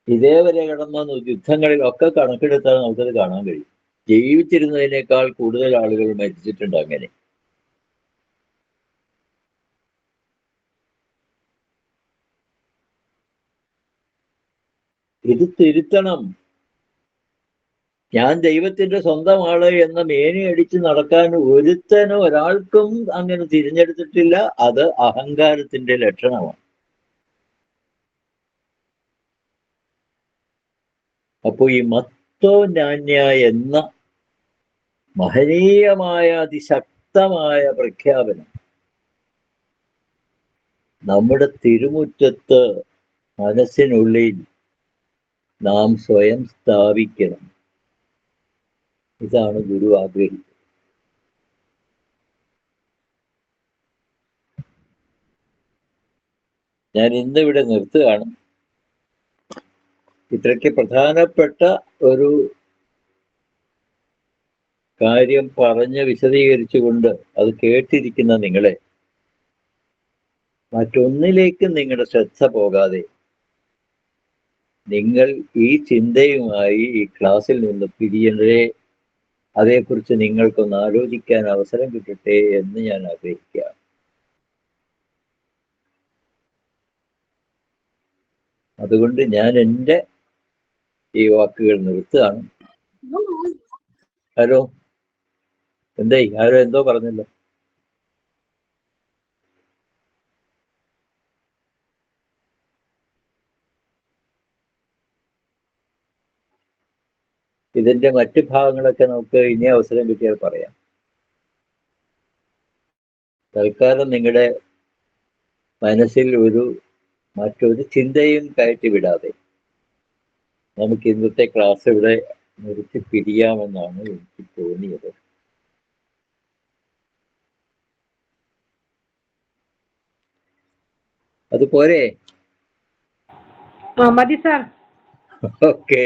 ഇതേവരെ കിടന്ന യുദ്ധങ്ങളിലൊക്കെ കണക്കെടുത്താൽ നമുക്കത് കാണാൻ കഴിയും. ജീവിച്ചിരുന്നതിനേക്കാൾ കൂടുതൽ ആളുകൾ മരിച്ചിട്ടുണ്ട്. അങ്ങനെ ഇത് തിരുത്തണം. ഞാൻ ദൈവത്തിന്റെ സ്വന്തം ആള് എന്ന മേനി അടിച്ച് നടക്കാൻ ഒരുത്തനും ഒരാൾക്കും അങ്ങനെ തിരഞ്ഞെടുത്തിട്ടില്ല. അത് അഹങ്കാരത്തിന്റെ ലക്ഷണമാണ്. അപ്പോ ഈ മത്തോ നാന്യ എന്ന മഹനീയമായ അതിശക്തമായ പ്രഖ്യാപനം നമ്മുടെ തിരുമുറ്റത്ത് മനസ്സിനുള്ളിൽ നാം സ്വയം സ്ഥാപിക്കണം. ഇതാണ് ഗുരു ആഗ്രഹിച്ചത്. ഞാൻ ഇന്നിവിടെ നിർത്തുകയാണ്. ഇത്രയ്ക്ക് പ്രധാനപ്പെട്ട ഒരു കാര്യം പറഞ്ഞ് വിശദീകരിച്ചുകൊണ്ട് അത് കേട്ടിരിക്കുന്ന നിങ്ങളെ മറ്റൊന്നിലേക്കും നിങ്ങളുടെ ശ്രദ്ധ പോകാതെ നിങ്ങൾ ഈ ചിന്തയുമായി ഈ ക്ലാസ്സിൽ നിന്ന് പിരിയണേ, അതേക്കുറിച്ച് നിങ്ങൾക്കൊന്ന് ആലോചിക്കാൻ അവസരം കിട്ടട്ടെ എന്ന് ഞാൻ ആഗ്രഹിക്കുകയാണ്. അതുകൊണ്ട് ഞാൻ എൻ്റെ ഈ വാക്കുകൾ നിർത്തുകയാണ്. ഹലോ, ആരോ എന്തോ പറഞ്ഞല്ലോ. ഇതിന്റെ മറ്റു ഭാഗങ്ങളൊക്കെ നമുക്ക് ഇനി അവസരം കിട്ടിയാൽ പറയാം. തൽക്കാലം നിങ്ങളുടെ മനസ്സിൽ മറ്റൊരു ചിന്തയും കയറ്റി വിടാതെ നമുക്ക് ഇന്നത്തെ ക്ലാസ് ഇവിടെ നിർത്തി പിരിയാമെന്നാണ് എനിക്ക് തോന്നിയത്. അതുപോലെ മതി സാർ. Okay,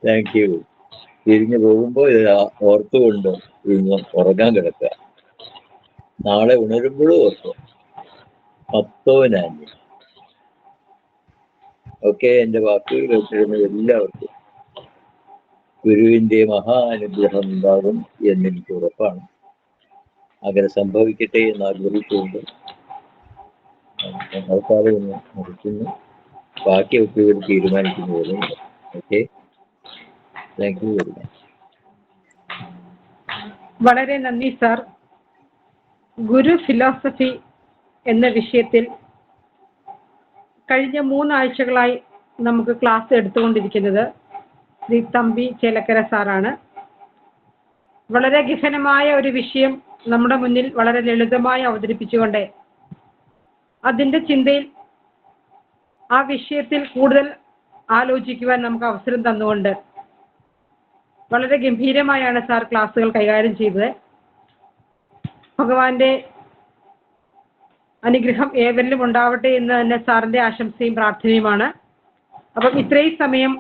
thank you. തിരിഞ്ഞു പോകുമ്പോൾ ഇത് ഓർത്തുകൊണ്ട് ഇന്ന് ഉറങ്ങാൻ കിടക്കുക. നാളെ ഉണരുമ്പോഴും ഓർക്കും മത്തോ നാന്യ. ഓക്കെ, എൻ്റെ വാക്കുകൾ കേട്ടിരുന്ന എല്ലാവർക്കും ഗുരുവിൻ്റെ മഹാനുഗ്രഹം ഉണ്ടാകും എന്നെനിക്ക് ഉറപ്പാണ്. അങ്ങനെ സംഭവിക്കട്ടെ എന്ന് ആഗ്രഹിച്ചുകൊണ്ട് ആൾക്കാരെ ഒന്ന് മുറിക്കുന്നു. ബാക്കിയൊക്കെ ഇവർ തീരുമാനിക്കുന്ന പോലെ. Okay, thank you very much. വളരെ നന്ദി സാർ. ഗുരു ഫിലോസഫി എന്ന വിഷയത്തിൽ കഴിഞ്ഞ 3 ആഴ്ചകളായി നമുക്ക് ക്ലാസ് എടുത്തുകൊണ്ടിരിക്കുന്നത് ശ്രീ തമ്പി ചേലക്കര സാറാണ്. വളരെ ഗഹനമായ ഒരു വിഷയം നമ്മുടെ മുന്നിൽ വളരെ ലളിതമായി അവതരിപ്പിച്ചുകൊണ്ട് അതിൻ്റെ ചിന്തയിൽ ആ വിഷയത്തിൽ കൂടുതൽ ആലോചിക്കുവാൻ നമുക്ക് അവസരം തന്നുകൊണ്ട് വളരെ ഗംഭീരമായാണ് സാർ ക്ലാസ്സുകൾ കൈകാര്യം ചെയ്തത്. ഭഗവാന്റെ അനുഗ്രഹം ഏവരിലും ഉണ്ടാവട്ടെ എന്ന് തന്നെ സാറിൻ്റെ ആശംസയും പ്രാർത്ഥനയുമാണ്. അപ്പം ഇത്രയും സമയം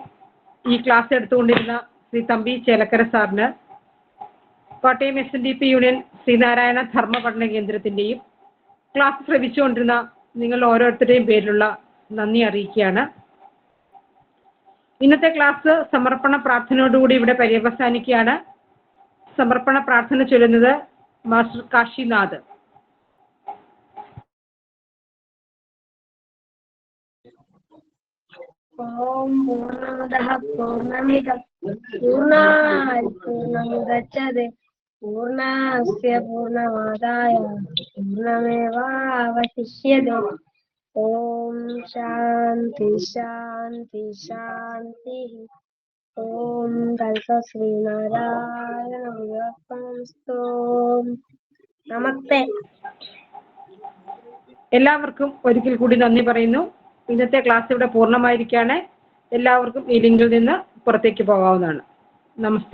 ഈ ക്ലാസ് എടുത്തുകൊണ്ടിരുന്ന ശ്രീ തമ്പി ചേലക്കര സാറിന് കോട്ടയം SNDP യൂണിയൻ ശ്രീനാരായണ ധർമ്മ പഠന കേന്ദ്രത്തിൻ്റെയും ക്ലാസ് ശ്രവിച്ചുകൊണ്ടിരുന്ന നിങ്ങൾ ഓരോരുത്തരുടെയും പേരിലുള്ള നന്ദി അറിയിക്കുകയാണ്. ഇന്നത്തെ ക്ലാസ് സമർപ്പണ പ്രാർത്ഥനയോടുകൂടി ഇവിടെ പര്യവസാനിക്കുകയാണ്. സമർപ്പണ പ്രാർത്ഥന ചൊല്ലുന്നത് മാസ്റ്റർ കാശിനാഥ്. ഓം പൂർണ്ണമദഃ പൂർണ്ണമിദം പൂർണ്ണാത് പൂർണ്ണമുദച്യതേ പൂർണ്ണസ്യ പൂർണ്ണമാദായ പൂർണ്ണമേവാവശിഷ്യതേ. ഓം ശാന്തി ശാന്തി ശാന്തി. ഓം തത്സത് ശ്രീനാരായണ ഗുരുർപ്പണമസ്തു. നമസ്തേ. എല്ലാവർക്കും ഒരിക്കൽ കൂടി നന്ദി പറയുന്നു. ഇന്നത്തെ ക്ലാസ് ഇവിടെ പൂർണ്ണമായിരിക്കുകയാണ്. എല്ലാവർക്കും ഈ ലിങ്കിൽ നിന്ന് പുറത്തേക്ക് പോകാവുന്നതാണ്. നമസ്തേ.